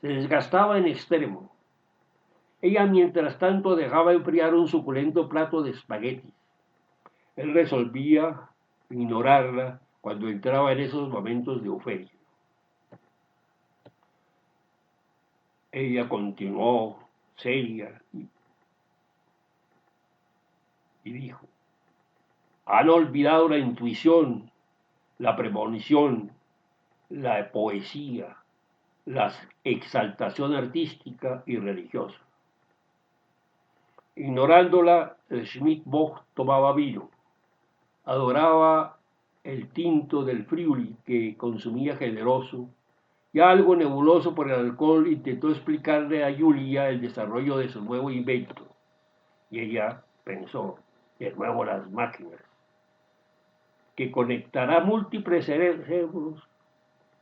Se desgastaba en extremo. Ella, mientras tanto, dejaba enfriar un suculento plato de espaguetis. Él resolvía ignorarla cuando entraba en esos momentos de euforia. Ella continuó seria y dijo, han olvidado la intuición, la premonición, la poesía, la exaltación artística y religiosa. Ignorándola, Schmidt-Boch tomaba vino, adoraba el tinto del Friuli que consumía generoso, y algo nebuloso por el alcohol intentó explicarle a Julia el desarrollo de su nuevo invento. Y ella pensó, de nuevo las máquinas, que conectará múltiples cerebros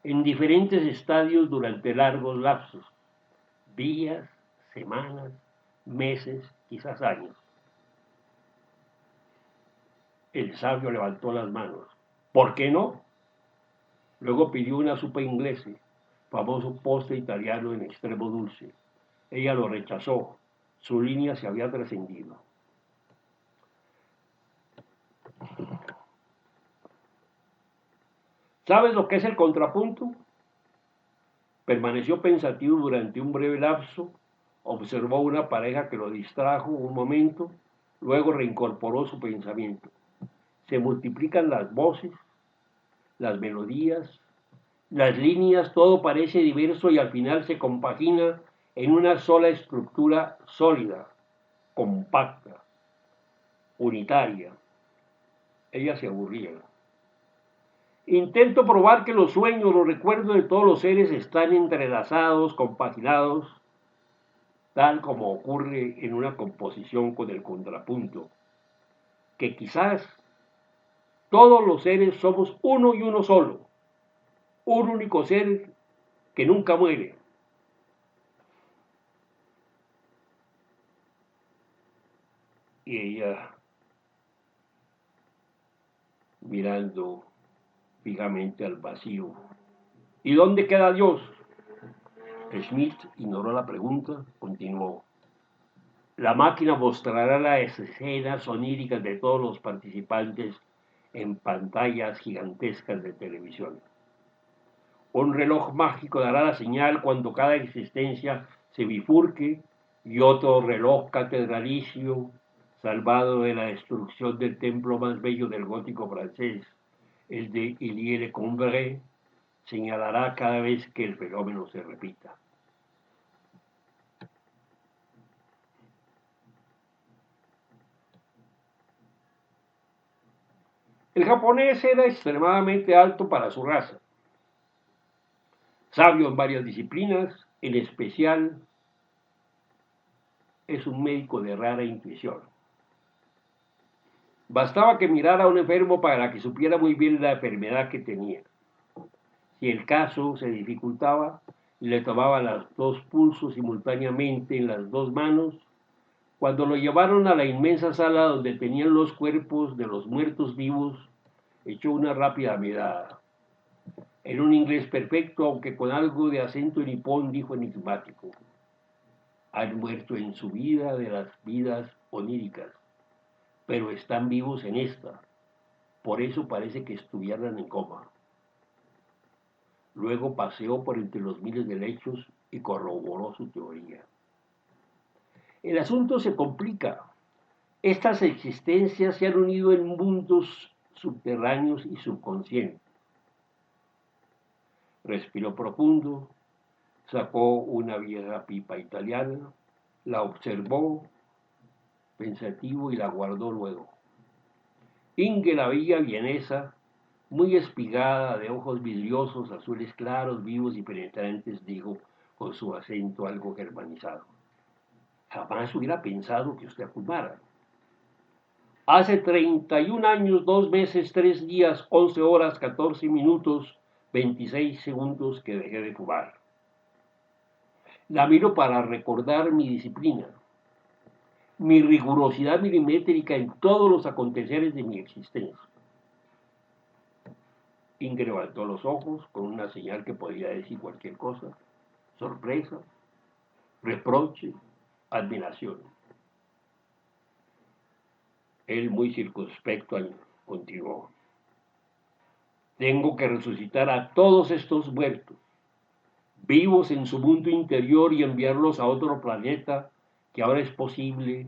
en diferentes estadios durante largos lapsos, días, semanas, meses, quizás años. El sabio levantó las manos. ¿Por qué no? Luego pidió una sopa inglesa, famoso postre italiano en extremo dulce. Ella lo rechazó. Su línea se había trascendido. ¿Sabes lo que es el contrapunto? Permaneció pensativo durante un breve lapso, observó una pareja que lo distrajo un momento, luego reincorporó su pensamiento. Se multiplican las voces, las melodías, las líneas, todo parece diverso y al final se compagina en una sola estructura sólida, compacta, unitaria. Ella se aburría. Intento probar que los sueños, los recuerdos de todos los seres están entrelazados, compaginados, tal como ocurre en una composición con el contrapunto, que quizás todos los seres somos uno y uno solo, un único ser que nunca muere. Y ella, mirando fijamente al vacío, ¿y dónde queda Dios? Schmidt ignoró la pregunta, continuó. La máquina mostrará las escenas oníricas de todos los participantes en pantallas gigantescas de televisión. Un reloj mágico dará la señal cuando cada existencia se bifurque y otro reloj catedralicio, salvado de la destrucción del templo más bello del gótico francés, el de Illiers-le-Congrès, señalará cada vez que el fenómeno se repita. El japonés era extremadamente alto para su raza, sabio en varias disciplinas, en especial es un médico de rara intuición. Bastaba que mirara a un enfermo para que supiera muy bien la enfermedad que tenía. Si el caso se dificultaba, le tomaba los dos pulsos simultáneamente en las dos manos. Cuando lo llevaron a la inmensa sala donde tenían los cuerpos de los muertos vivos, echó una rápida mirada. En un inglés perfecto, aunque con algo de acento nipón, dijo enigmático: han muerto en su vida de las vidas oníricas, pero están vivos en esta. Por eso parece que estuvieran en coma. Luego paseó por entre los miles de lechos y corroboró su teoría. El asunto se complica. Estas existencias se han unido en mundos subterráneos y subconscientes. Respiró profundo, sacó una vieja pipa italiana, la observó pensativo y la guardó luego. Inge, la bella vienesa, muy espigada, de ojos vidriosos, azules claros, vivos y penetrantes, dijo con su acento algo germanizado: jamás hubiera pensado que usted fumara. Hace 31 años, 2 meses, 3 días, 11 horas, 14 minutos, 26 segundos que dejé de fumar. La miro para recordar mi disciplina, mi rigurosidad milimétrica en todos los aconteceres de mi existencia. Inge levantó los ojos con una señal que podía decir cualquier cosa: sorpresa, reproche, admiración. Él, muy circunspecto, continuó: tengo que resucitar a todos estos muertos, vivos en su mundo interior, y enviarlos a otro planeta que ahora es posible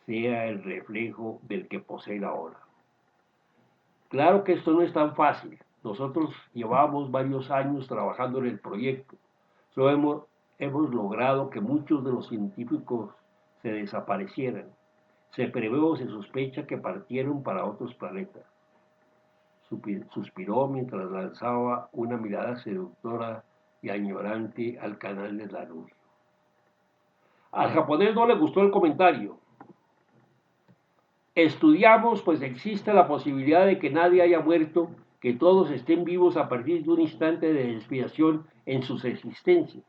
sea el reflejo del que poseen ahora. Claro que esto no es tan fácil. Nosotros llevamos varios años trabajando en el proyecto. Solo hemos logrado que muchos de los científicos se desaparecieran. Se prevé o se sospecha que partieron para otros planetas. Suspiró mientras lanzaba una mirada seductora y añorante al canal de la luz. Al japonés no le gustó el comentario. Estudiamos, pues existe la posibilidad de que nadie haya muerto, que todos estén vivos a partir de un instante de desviación en sus existencias.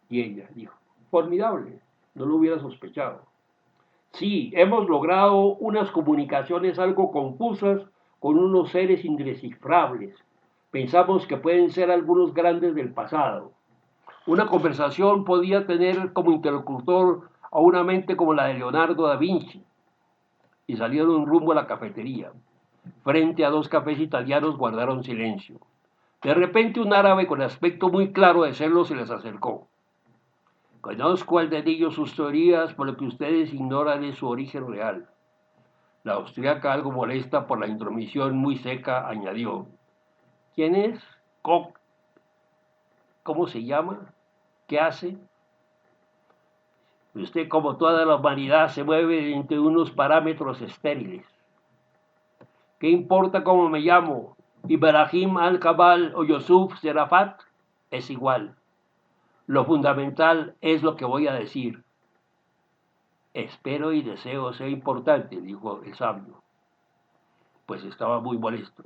Y ella dijo: formidable, no lo hubiera sospechado. Sí, hemos logrado unas comunicaciones algo confusas con unos seres indescifrables. Pensamos que pueden ser algunos grandes del pasado. Una conversación podía tener como interlocutor a una mente como la de Leonardo da Vinci. Y salieron rumbo a la cafetería. Frente a 2 cafés italianos guardaron silencio. De repente un árabe con aspecto muy claro de serlo se les acercó. Conozco al dedillo sus teorías, por lo que ustedes ignoran es su origen real. La austríaca, algo molesta por la intromisión muy seca, añadió: ¿quién es? ¿Cómo se llama? ¿Qué hace? Usted, como toda la humanidad, se mueve entre unos parámetros estériles. ¿Qué importa cómo me llamo? Ibrahim al-Kabal o Yusuf Serafat, es igual. Lo fundamental es lo que voy a decir. Espero y deseo ser importante, dijo el sabio, pues estaba muy molesto.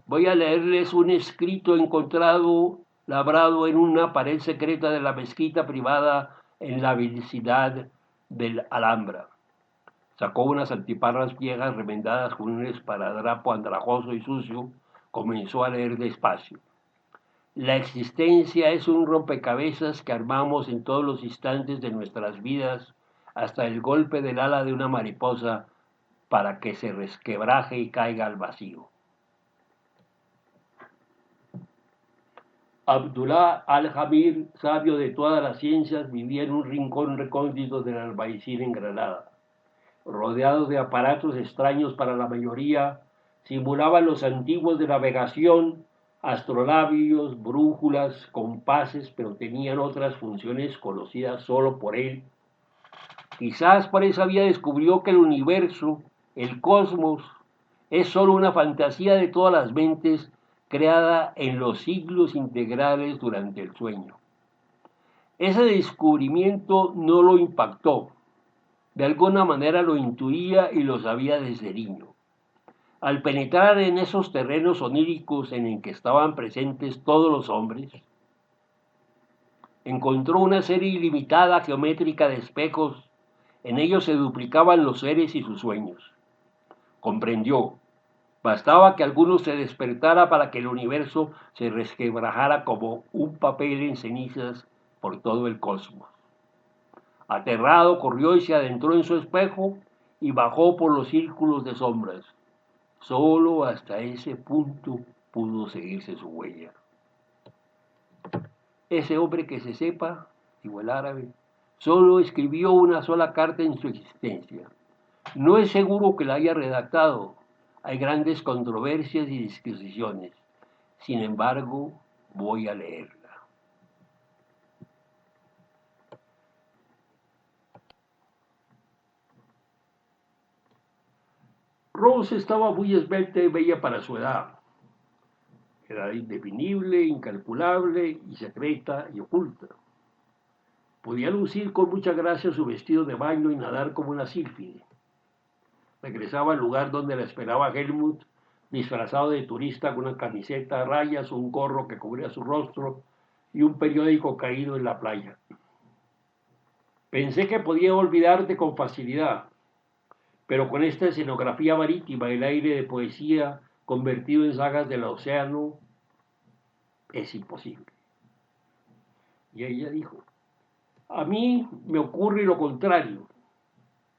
Voy a leerles un escrito encontrado labrado en una pared secreta de la mezquita privada en la vecindad del Alhambra. Sacó unas antiparras viejas remendadas con un esparadrapo andrajoso y sucio. Comenzó a leer despacio. La existencia es un rompecabezas que armamos en todos los instantes de nuestras vidas, hasta el golpe del ala de una mariposa para que se resquebraje y caiga al vacío. Abdullah al-Jamir, sabio de todas las ciencias, vivía en un rincón recóndito del Albaicín en Granada. Rodeado de aparatos extraños para la mayoría, simulaban los antiguos de navegación, astrolabios, brújulas, compases, pero tenían otras funciones conocidas solo por él. Quizás por esa vía descubrió que el universo, el cosmos, es solo una fantasía de todas las mentes creada en los siglos integrales durante el sueño. Ese descubrimiento no lo impactó. De alguna manera lo intuía y lo sabía desde niño. Al penetrar en esos terrenos oníricos en el que estaban presentes todos los hombres, encontró una serie ilimitada geométrica de espejos. En ellos se duplicaban los seres y sus sueños. Comprendió. Bastaba que alguno se despertara para que el universo se resquebrajara como un papel en cenizas por todo el cosmos. Aterrado, corrió y se adentró en su espejo y bajó por los círculos de sombras. Solo hasta ese punto pudo seguirse su huella. Ese hombre que se sepa, dijo el árabe, solo escribió una sola carta en su existencia. No es seguro que la haya redactado. Hay grandes controversias y disquisiciones. Sin embargo, voy a leerla. Rose estaba muy esbelta y bella para su edad. Era indefinible, incalculable y secreta y oculta. Podía lucir con mucha gracia su vestido de baño y nadar como una sílfide. Regresaba al lugar donde la esperaba Helmut, disfrazado de turista con una camiseta a rayas, un gorro que cubría su rostro y un periódico caído en la playa. Pensé que podía olvidarte con facilidad, pero con esta escenografía marítima, el aire de poesía convertido en sagas del océano, es imposible. Y ella dijo, a mí me ocurre lo contrario.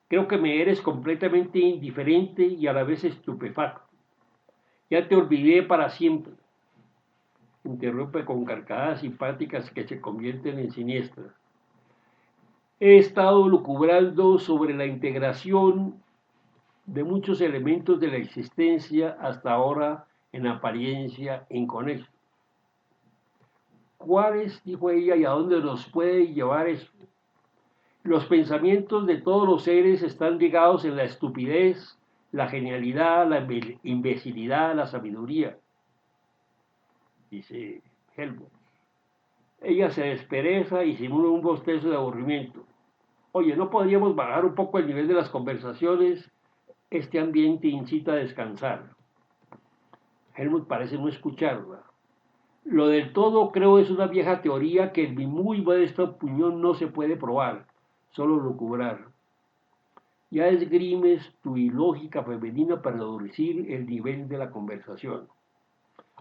Creo que me eres completamente indiferente y a la vez estupefacto. Ya te olvidé para siempre. Interrumpe con carcajadas simpáticas que se convierten en siniestras. He estado lucubrando sobre la integración de muchos elementos de la existencia hasta ahora en apariencia inconexos. ¿Cuáles, dijo ella, y a dónde nos puede llevar eso? Los pensamientos de todos los seres están ligados en la estupidez, la genialidad, la imbecilidad, la sabiduría, dice Helmut. Ella se despereza y simula un bostezo de aburrimiento. Oye, ¿no podríamos bajar un poco el nivel de las conversaciones? Este ambiente incita a descansar. Helmut parece no escucharla. Lo del todo creo es una vieja teoría que en mi muy modesta opinión no se puede probar, solo lucubrar. Ya esgrimes tu ilógica femenina para reducir el nivel de la conversación.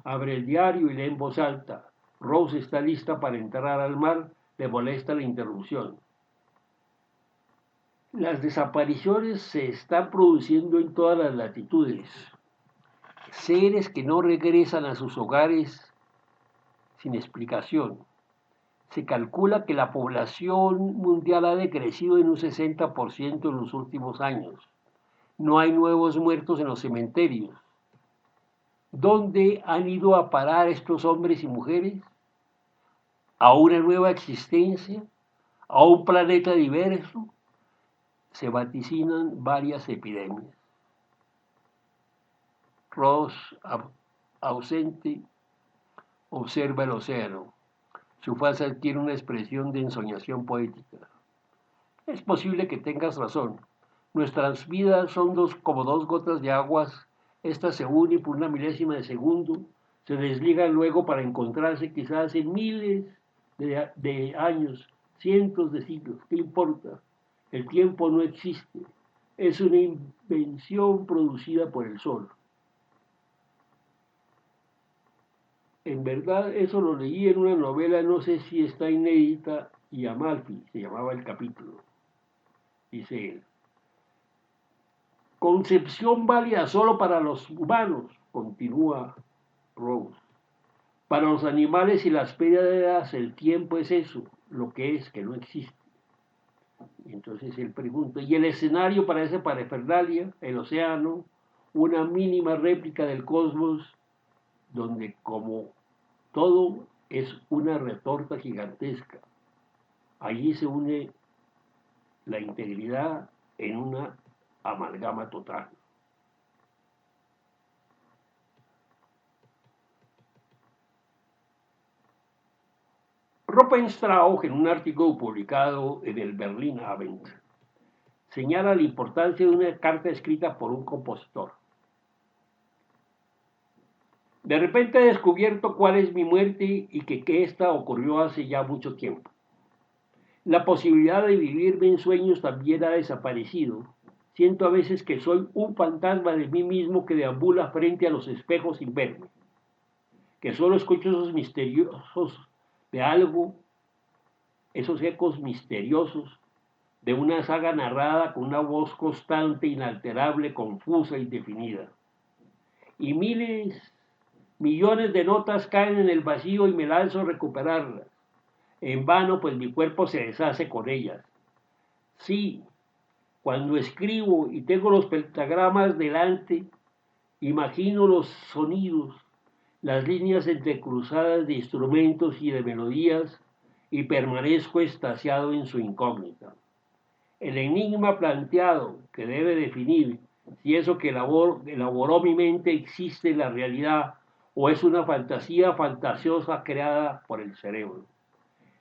Abre el diario y lee en voz alta. Rose está lista para entrar al mar, le molesta la interrupción. Las desapariciones se están produciendo en todas las latitudes. Seres que no regresan a sus hogares sin explicación. Se calcula que la población mundial ha decrecido en un 60% en los últimos años. No hay nuevos muertos en los cementerios. ¿Dónde han ido a parar estos hombres y mujeres? ¿A una nueva existencia? ¿A un planeta diverso? Se vaticinan varias epidemias. Ross, ausente, observa el océano. Su faz adquiere una expresión de ensoñación poética. Es posible que tengas razón. Nuestras vidas son como dos gotas de aguas. Estas se unen por una milésima de segundo, se desligan luego para encontrarse quizás en miles de años, cientos de siglos. ¿Qué importa? El tiempo no existe. Es una invención producida por el sol. En verdad, eso lo leí en una novela, no sé si está inédita, y Amalfi se llamaba el capítulo. Dice él. Concepción válida solo para los humanos, continúa Rose. Para los animales y las pérdidas, el tiempo es eso, lo que es, que no existe. Y entonces él pregunta, ¿y el escenario para esa parafernalia? El océano, una mínima réplica del cosmos, donde como todo es una retorta gigantesca. Allí se une la integridad en una amalgama total. Roppenstrauch, en un artículo publicado en el Berlin Abend, señala la importancia de una carta escrita por un compositor. De repente he descubierto cuál es mi muerte y que esta ocurrió hace ya mucho tiempo. La posibilidad de vivirme en sueños también ha desaparecido. Siento a veces que soy un fantasma de mí mismo que deambula frente a los espejos sin verme, que solo escucho esos misteriosos de algo, esos ecos misteriosos de una saga narrada con una voz constante, inalterable, confusa, indefinida. Y millones de notas caen en el vacío y me lanzo a recuperarlas. En vano, pues mi cuerpo se deshace con ellas. Sí, cuando escribo y tengo los pentagramas delante, imagino los sonidos, las líneas entrecruzadas de instrumentos y de melodías y permanezco extasiado en su incógnita. El enigma planteado que debe definir si eso que elaboró mi mente existe en la realidad o es una fantasía fantasiosa creada por el cerebro.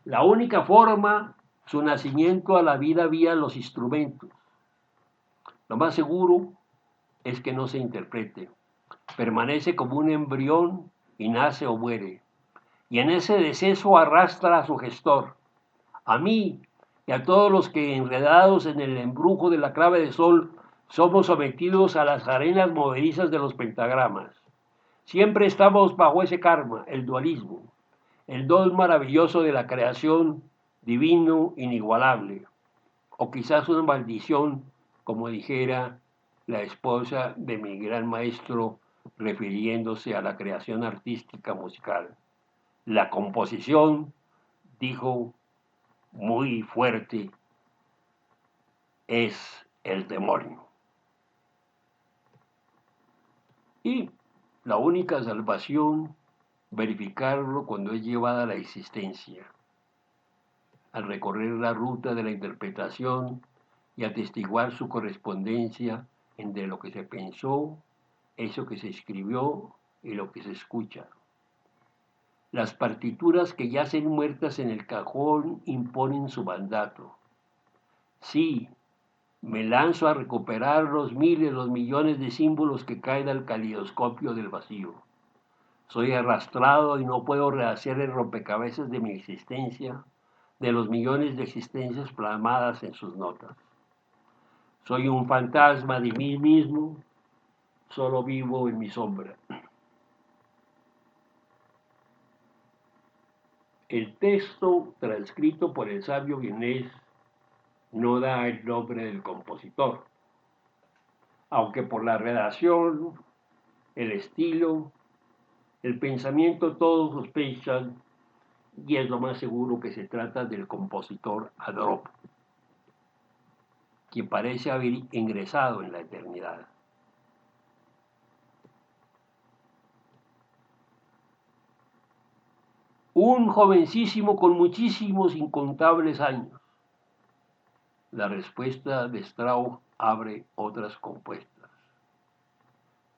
La única forma, su nacimiento a la vida vía los instrumentos. Lo más seguro es que no se interprete. Permanece como un embrión y nace o muere. Y en ese deceso arrastra a su gestor, a mí y a todos los que enredados en el embrujo de la clave de sol somos sometidos a las arenas movedizas de los pentagramas. Siempre estamos bajo ese karma, el dualismo, el don maravilloso de la creación divino, inigualable, o quizás una maldición, como dijera la esposa de mi gran maestro, refiriéndose a la creación artística musical. La composición, dijo muy fuerte, es el demonio. Y la única salvación, verificarlo cuando es llevada a la existencia, al recorrer la ruta de la interpretación y atestiguar su correspondencia entre lo que se pensó, eso que se escribió y lo que se escucha. Las partituras que yacen muertas en el cajón imponen su mandato. Sí, me lanzo a recuperar los miles, los millones de símbolos que caen al calidoscopio del vacío. Soy arrastrado y no puedo rehacer el rompecabezas de mi existencia, de los millones de existencias plasmadas en sus notas. Soy un fantasma de mí mismo, solo vivo en mi sombra. El texto transcrito por el sabio vienés no da el nombre del compositor, aunque por la redacción, el estilo, el pensamiento todos sospechan y es lo más seguro que se trata del compositor Adrop, quien parece haber ingresado en la eternidad. Un jovencísimo con muchísimos incontables años. La respuesta de Strauss abre otras compuestas.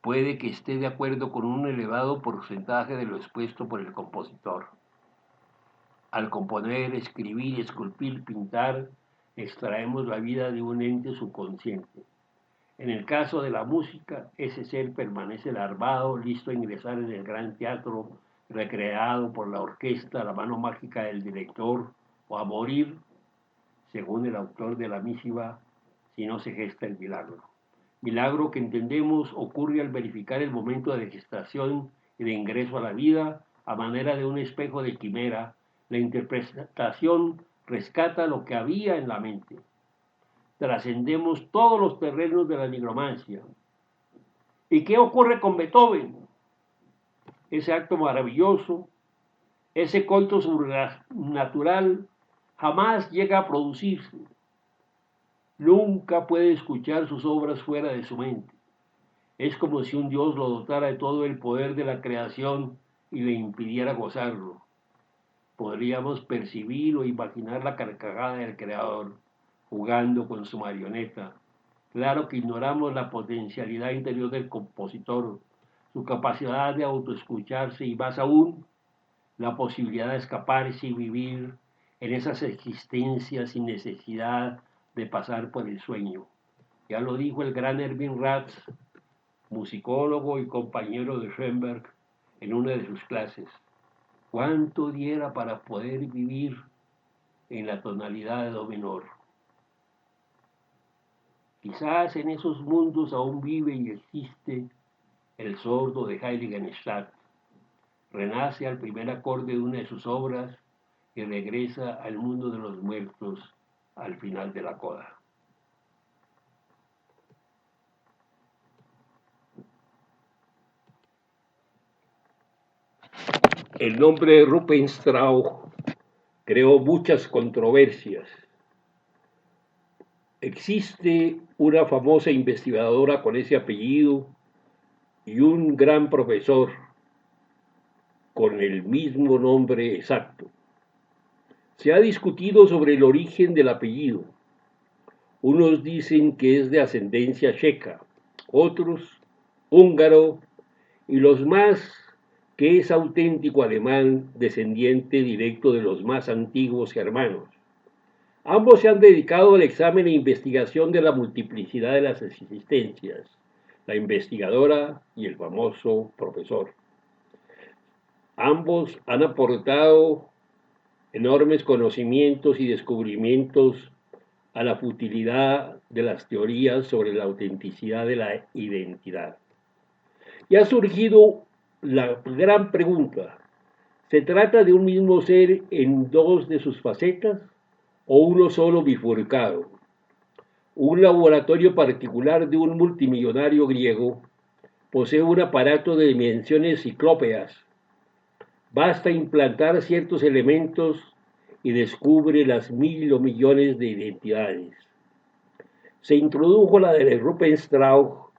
Puede que esté de acuerdo con un elevado porcentaje de lo expuesto por el compositor. Al componer, escribir, esculpir, pintar, extraemos la vida de un ente subconsciente. En el caso de la música, ese ser permanece larvado, listo a ingresar en el gran teatro, recreado por la orquesta, la mano mágica del director, o a morir, según el autor de la misiva, si no se gesta el milagro. Milagro que entendemos ocurre al verificar el momento de gestación y de ingreso a la vida a manera de un espejo de quimera. La interpretación rescata lo que había en la mente. Trascendemos todos los terrenos de la nigromancia. ¿Y qué ocurre con Beethoven? Ese acto maravilloso, ese coito sobrenatural, jamás llega a producirse. Nunca puede escuchar sus obras fuera de su mente. Es como si un Dios lo dotara de todo el poder de la creación y le impidiera gozarlo. Podríamos percibir o imaginar la carcajada del creador jugando con su marioneta. Claro que ignoramos la potencialidad interior del compositor, su capacidad de autoescucharse y más aún, la posibilidad de escaparse y vivir en esas existencias sin necesidad de pasar por el sueño. Ya lo dijo el gran Erwin Ratz, musicólogo y compañero de Schoenberg, en una de sus clases. ¿Cuánto diera para poder vivir en la tonalidad de do menor? Quizás en esos mundos aún vive y existe el sordo de Heiligenstadt. Renace al primer acorde de una de sus obras y regresa al mundo de los muertos al final de la coda. El nombre de Rupenstrauch creó muchas controversias. Existe una famosa investigadora con ese apellido y un gran profesor con el mismo nombre exacto. Se ha discutido sobre el origen del apellido. Unos dicen que es de ascendencia checa, otros húngaro y los más que es auténtico alemán, descendiente directo de los más antiguos germanos. Ambos se han dedicado al examen e investigación de la multiplicidad de las existencias, la investigadora y el famoso profesor. Ambos han aportado enormes conocimientos y descubrimientos a la futilidad de las teorías sobre la autenticidad de la identidad. Y ha surgido la gran pregunta: ¿se trata de un mismo ser en dos de sus facetas o uno solo bifurcado? Un laboratorio particular de un multimillonario griego posee un aparato de dimensiones ciclópeas. Basta implantar ciertos elementos y descubre las mil o millones de identidades. Se introdujo la de Rupenstrauch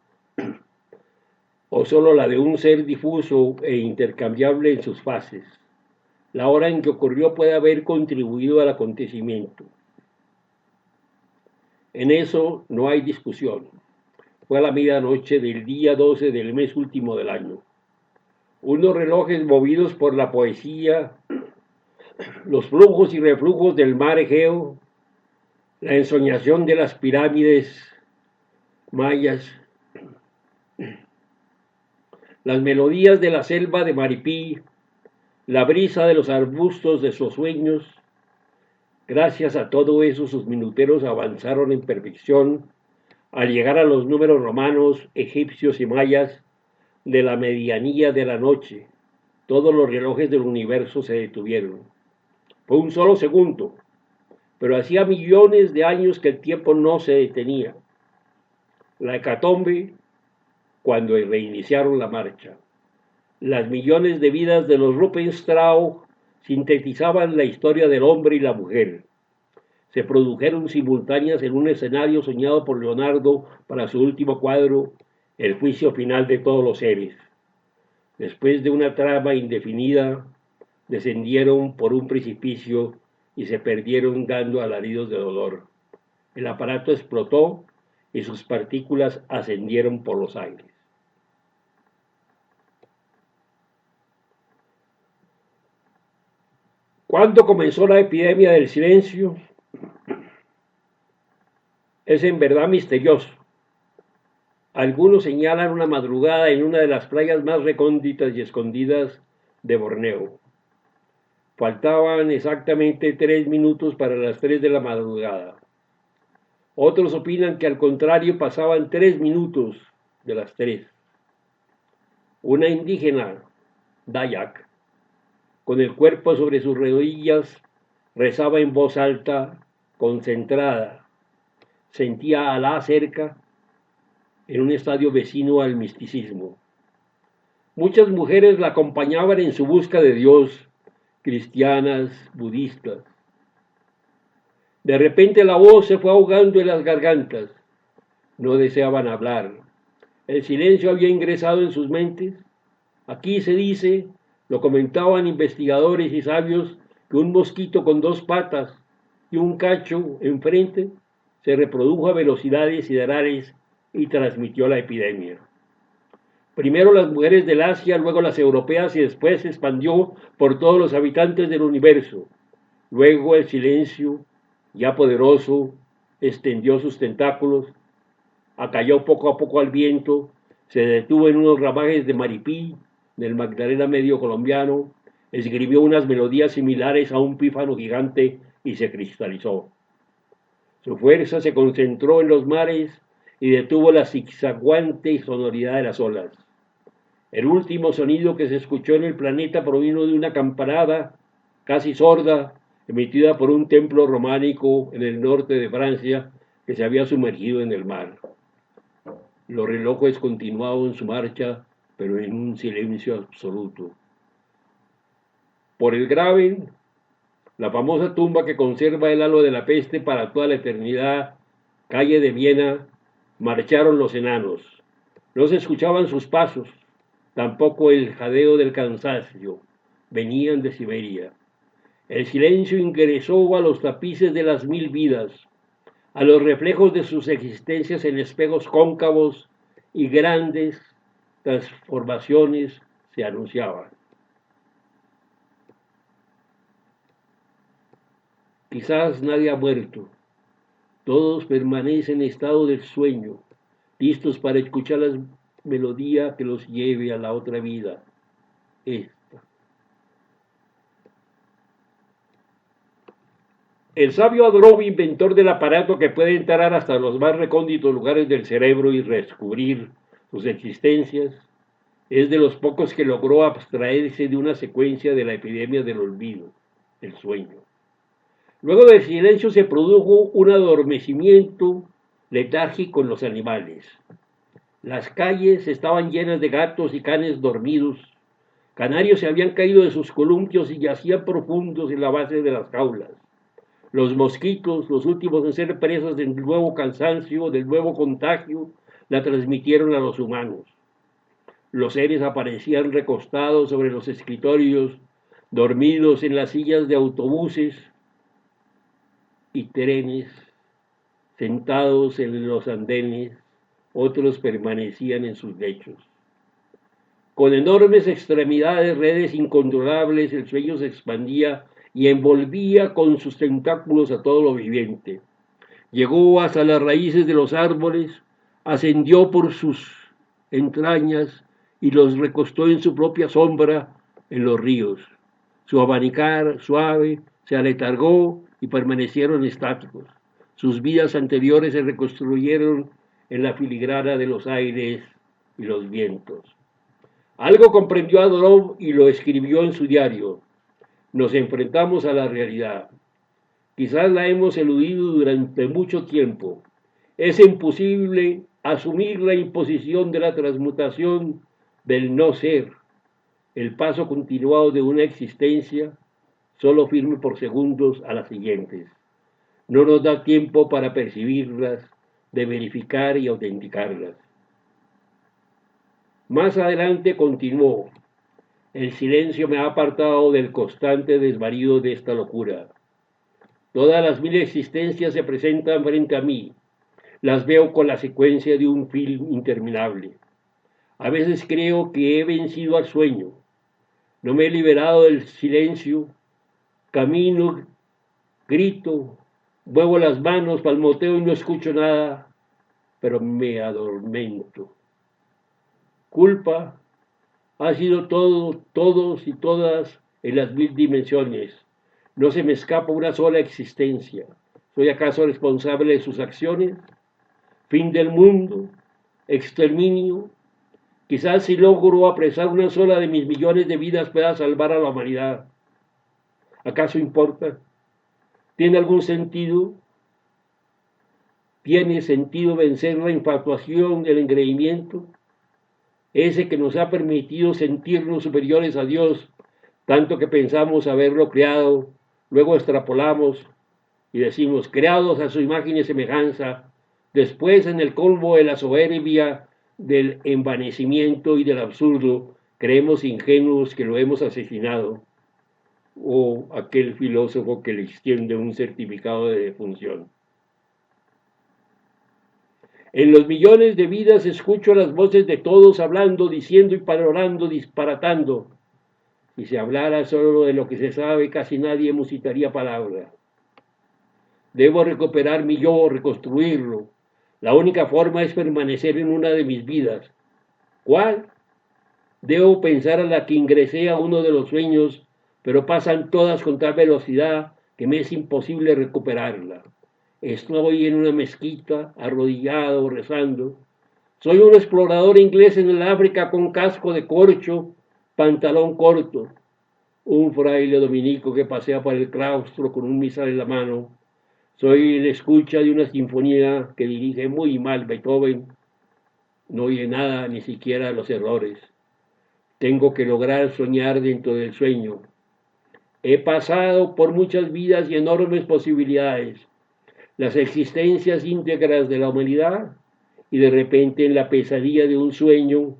o solo la de un ser difuso e intercambiable en sus fases. La hora en que ocurrió puede haber contribuido al acontecimiento. En eso no hay discusión. Fue a la medianoche del día 12 del mes último del año. Unos relojes movidos por la poesía, los flujos y reflujos del mar Egeo, la ensoñación de las pirámides mayas, las melodías de la selva de Maripí, la brisa de los arbustos de sus sueños. Gracias a todo eso, sus minuteros avanzaron en perfección al llegar a los números romanos, egipcios y mayas de la medianía de la noche. Todos los relojes del universo se detuvieron. Fue un solo segundo, pero hacía millones de años que el tiempo no se detenía. La hecatombe, cuando reiniciaron la marcha. Las millones de vidas de los Rupenstrauch sintetizaban la historia del hombre y la mujer. Se produjeron simultáneas en un escenario soñado por Leonardo para su último cuadro, El juicio final de todos los seres. Después de una trama indefinida, descendieron por un precipicio y se perdieron dando alaridos de dolor. El aparato explotó y sus partículas ascendieron por los aires. ¿Cuándo comenzó la epidemia del silencio? Es en verdad misterioso. Algunos señalan una madrugada en una de las playas más recónditas y escondidas de Borneo. Faltaban exactamente 3 minutos para las 3 de la madrugada. Otros opinan que al contrario pasaban 3 minutos de las 3. Una indígena, Dayak, con el cuerpo sobre sus rodillas, rezaba en voz alta, concentrada. Sentía a Alá cerca, en un estadio vecino al misticismo. Muchas mujeres la acompañaban en su busca de Dios, cristianas, budistas. De repente la voz se fue ahogando en las gargantas. No deseaban hablar. El silencio había ingresado en sus mentes. Aquí se dice, lo comentaban investigadores y sabios, que un mosquito con 2 patas y un cacho enfrente se reprodujo a velocidades siderales y transmitió la epidemia. Primero las mujeres del Asia, luego las europeas y después se expandió por todos los habitantes del universo. Luego el silencio, ya poderoso, extendió sus tentáculos, acalló poco a poco al viento, se detuvo en unos ramajes de Maripí, del Magdalena medio colombiano, escribió unas melodías similares a un pífano gigante y se cristalizó. Su fuerza se concentró en los mares y detuvo la zigzaguante sonoridad de las olas. El último sonido que se escuchó en el planeta provino de una campanada casi sorda, emitida por un templo románico en el norte de Francia que se había sumergido en el mar. Los relojes continuaban su marcha, pero en un silencio absoluto. Por el Graben, la famosa tumba que conserva el halo de la peste para toda la eternidad, calle de Viena, marcharon los enanos. No se escuchaban sus pasos, tampoco el jadeo del cansancio. Venían de Siberia. El silencio ingresó a los tapices de las mil vidas, a los reflejos de sus existencias en espejos cóncavos y grandes transformaciones se anunciaban. Quizás nadie ha muerto, todos permanecen en estado del sueño, listos para escuchar la melodía que los lleve a la otra vida, esta. El sabio Adorno, inventor del aparato que puede entrar hasta los más recónditos lugares del cerebro y descubrir sus existencias, es de los pocos que logró abstraerse de una secuencia de la epidemia del olvido, el sueño. Luego del silencio se produjo un adormecimiento letárgico en los animales. Las calles estaban llenas de gatos y canes dormidos. Canarios se habían caído de sus columpios y yacían profundos en la base de las jaulas. Los mosquitos, los últimos en ser presas del nuevo cansancio, del nuevo contagio, la transmitieron a los humanos. Los seres aparecían recostados sobre los escritorios, dormidos en las sillas de autobuses y trenes, sentados en los andenes, otros permanecían en sus lechos. Con enormes extremidades, redes incontrolables, el sueño se expandía y envolvía con sus tentáculos a todo lo viviente. Llegó hasta las raíces de los árboles, ascendió por sus entrañas y los recostó en su propia sombra en los ríos. Su abanicar suave se aletargó y permanecieron estáticos. Sus vidas anteriores se reconstruyeron en la filigrana de los aires y los vientos. Algo comprendió Adorno y lo escribió en su diario. Nos enfrentamos a la realidad. Quizás la hemos eludido durante mucho tiempo. Es imposible asumir la imposición de la transmutación del no ser, el paso continuado de una existencia solo firme por segundos a las siguientes. No nos da tiempo para percibirlas, de verificar y autenticarlas. Más adelante continuó. El silencio me ha apartado del constante desvarío de esta locura. Todas las mil existencias se presentan frente a mí. Las veo con la secuencia de un film interminable. A veces creo que he vencido al sueño. No me he liberado del silencio. Camino, grito, muevo las manos, palmoteo y no escucho nada, pero me adormento. Culpa ha sido todo, todos y todas en las mil dimensiones. No se me escapa una sola existencia. ¿Soy acaso responsable de sus acciones? Fin del mundo, exterminio. Quizás si logro apresar una sola de mis millones de vidas pueda salvar a la humanidad. ¿Acaso importa? ¿Tiene algún sentido? ¿Tiene sentido vencer la infatuación, el engreimiento? Ese que nos ha permitido sentirnos superiores a Dios, tanto que pensamos haberlo creado, luego extrapolamos y decimos, creados a su imagen y semejanza, después en el colmo de la soberbia, del envanecimiento y del absurdo, creemos ingenuos que lo hemos asesinado, o aquel filósofo que le extiende un certificado de defunción. En los millones de vidas escucho las voces de todos hablando, diciendo y parolando, disparatando. Si se hablara solo de lo que se sabe, casi nadie musitaría palabra. Debo recuperar mi yo, reconstruirlo. La única forma es permanecer en una de mis vidas. ¿Cuál? Debo pensar a la que ingresé a uno de los sueños, pero pasan todas con tal velocidad que me es imposible recuperarla. Estoy en una mezquita, arrodillado, rezando. Soy un explorador inglés en el África con casco de corcho, pantalón corto. Un fraile dominico que pasea por el claustro con un misal en la mano. Soy la escucha de una sinfonía que dirige muy mal Beethoven. No oye nada, ni siquiera los errores. Tengo que lograr soñar dentro del sueño. He pasado por muchas vidas y enormes posibilidades, las existencias íntegras de la humanidad, y de repente en la pesadilla de un sueño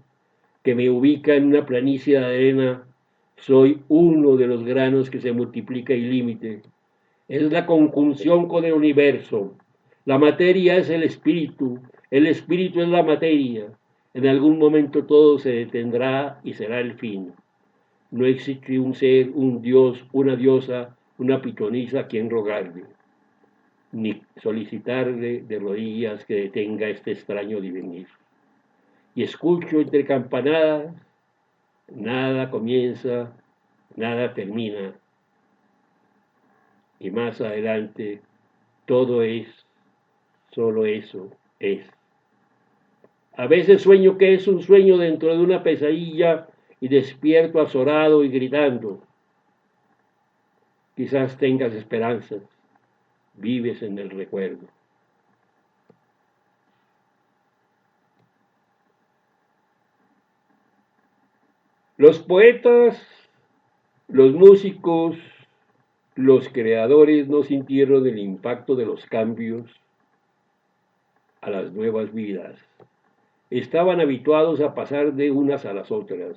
que me ubica en una planicie de arena, soy uno de los granos que se multiplica ilímite. Es la conjunción con el universo. La materia es el espíritu es la materia. En algún momento todo se detendrá y será el fin. No existe un ser, un dios, una diosa, una pitonisa a quien rogarle, ni solicitarle de rodillas que detenga este extraño divenir. Y escucho entre campanadas, nada comienza, nada termina, y más adelante todo es, solo eso es. A veces sueño que es un sueño dentro de una pesadilla y despierto azorado y gritando. Quizás tengas esperanzas, vives en el recuerdo. Los poetas, los músicos, los creadores no sintieron el impacto de los cambios a las nuevas vidas. Estaban habituados a pasar de unas a las otras,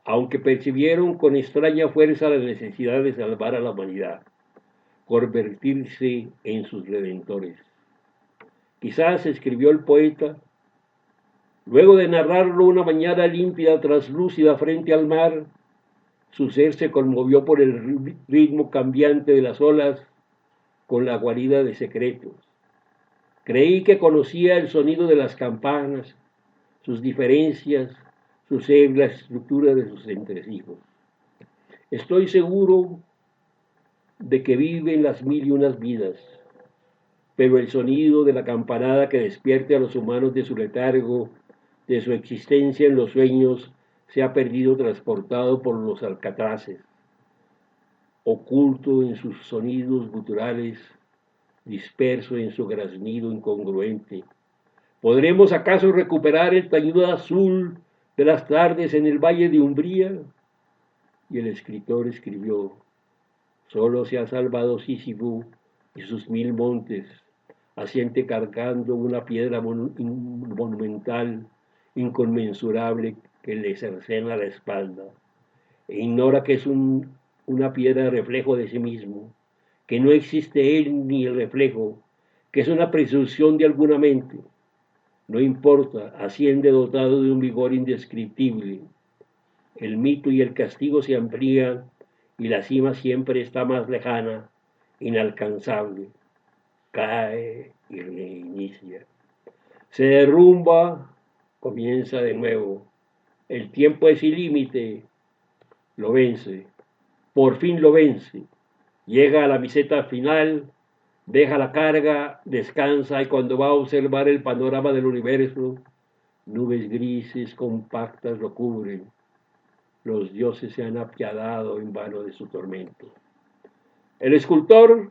aunque percibieron con extraña fuerza la necesidad de salvar a la humanidad, convertirse en sus redentores. Quizás escribió el poeta, luego de narrarlo una mañana límpida, traslúcida frente al mar, su ser se conmovió por el ritmo cambiante de las olas con la guarida de secretos. Creí que conocía el sonido de las campanas, sus diferencias, su ser, la estructura de sus entresijos. Estoy seguro de que viven las mil y unas vidas, pero el sonido de la campanada que despierte a los humanos de su letargo, de su existencia en los sueños, se ha perdido transportado por los alcatraces, oculto en sus sonidos guturales, disperso en su graznido incongruente. ¿Podremos acaso recuperar el tañido azul de las tardes en el valle de Umbría? Y el escritor escribió, solo se ha salvado Sísifo y sus mil montes, asiente cargando una piedra monumental, inconmensurable, que le cercena la espalda, e ignora que es una piedra reflejo de sí mismo, que no existe él ni el reflejo, que es una presunción de alguna mente. No importa, asciende dotado de un vigor indescriptible. El mito y el castigo se amplían y la cima siempre está más lejana, inalcanzable. Cae y reinicia. Se derrumba, comienza de nuevo. El tiempo es ilímite, lo vence. Por fin lo vence. Llega a la meseta final, deja la carga, descansa y cuando va a observar el panorama del universo, nubes grises compactas lo cubren. Los dioses se han apiadado en vano de su tormento. El escultor,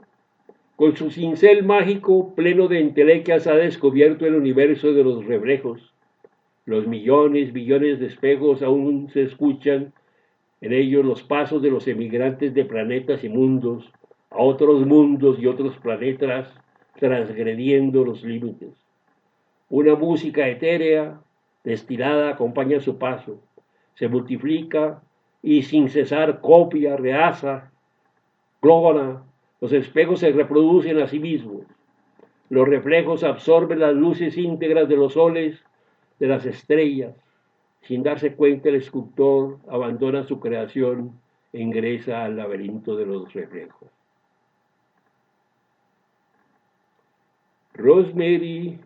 con su cincel mágico pleno de entelequias, ha descubierto el universo de los reflejos. Los millones, billones de espejos aún se escuchan en ellos los pasos de los emigrantes de planetas y mundos, a otros mundos y otros planetas, transgrediendo los límites. Una música etérea, destilada, acompaña su paso, se multiplica y sin cesar copia, rehaza, clona, los espejos se reproducen a sí mismos. Los reflejos absorben las luces íntegras de los soles, de las estrellas. Sin darse cuenta, el escultor abandona su creación e ingresa al laberinto de los reflejos. Rosemary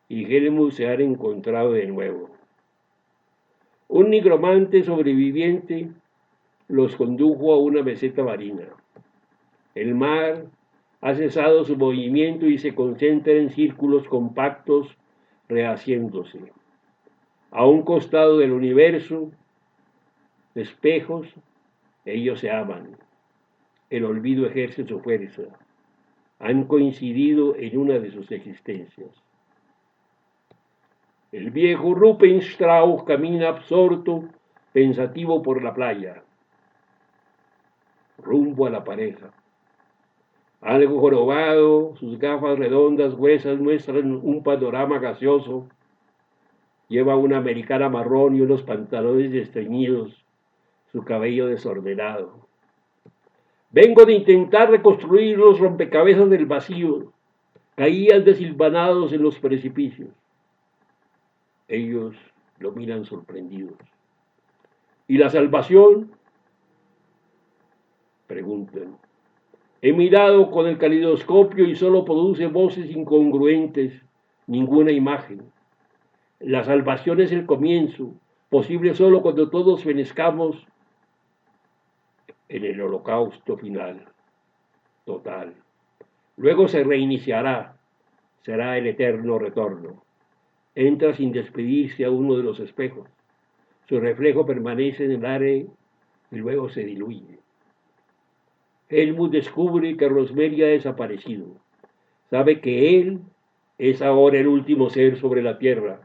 y Helmut se han encontrado de nuevo. Un nigromante sobreviviente los condujo a una meseta marina. El mar ha cesado su movimiento y se concentra en círculos compactos rehaciéndose. A un costado del universo, espejos, ellos se aman. El olvido ejerce su fuerza. Han coincidido en una de sus existencias. El viejo Rupenstrauch camina absorto, pensativo por la playa, rumbo a la pareja. Algo jorobado, sus gafas redondas, gruesas, muestran un panorama gaseoso. Lleva una americana marrón y unos pantalones desteñidos, su cabello desordenado. Vengo de intentar reconstruir los rompecabezas del vacío. Caían desilvanados en los precipicios. Ellos lo miran sorprendidos. ¿Y la salvación? Preguntan. He mirado con el calidoscopio y solo produce voces incongruentes, ninguna imagen. La salvación es el comienzo, posible solo cuando todos fenezcamos en el holocausto final, total. Luego se reiniciará, será el eterno retorno. Entra sin despedirse a uno de los espejos. Su reflejo permanece en el aire y luego se diluye. Helmut descubre que Rosemary ha desaparecido. Sabe que él es ahora el último ser sobre la tierra.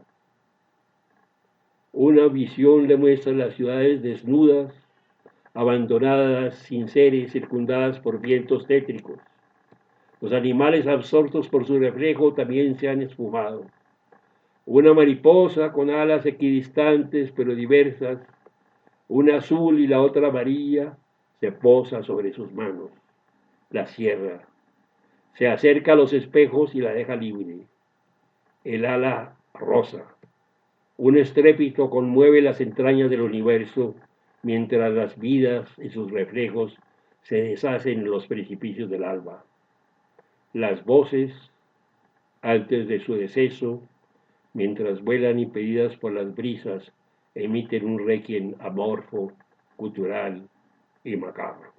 Una visión le muestra las ciudades desnudas, abandonadas, sin seres, circundadas por vientos tétricos. Los animales absortos por su reflejo también se han esfumado. Una mariposa con alas equidistantes pero diversas, una azul y la otra amarilla, se posa sobre sus manos. La cierra. Se acerca a los espejos y la deja libre. El ala rosa. Un estrépito conmueve las entrañas del universo mientras las vidas y sus reflejos se deshacen en los precipicios del alba. Las voces, antes de su deceso, mientras vuelan impedidas por las brisas, emiten un requiem amorfo, cultural y macabro.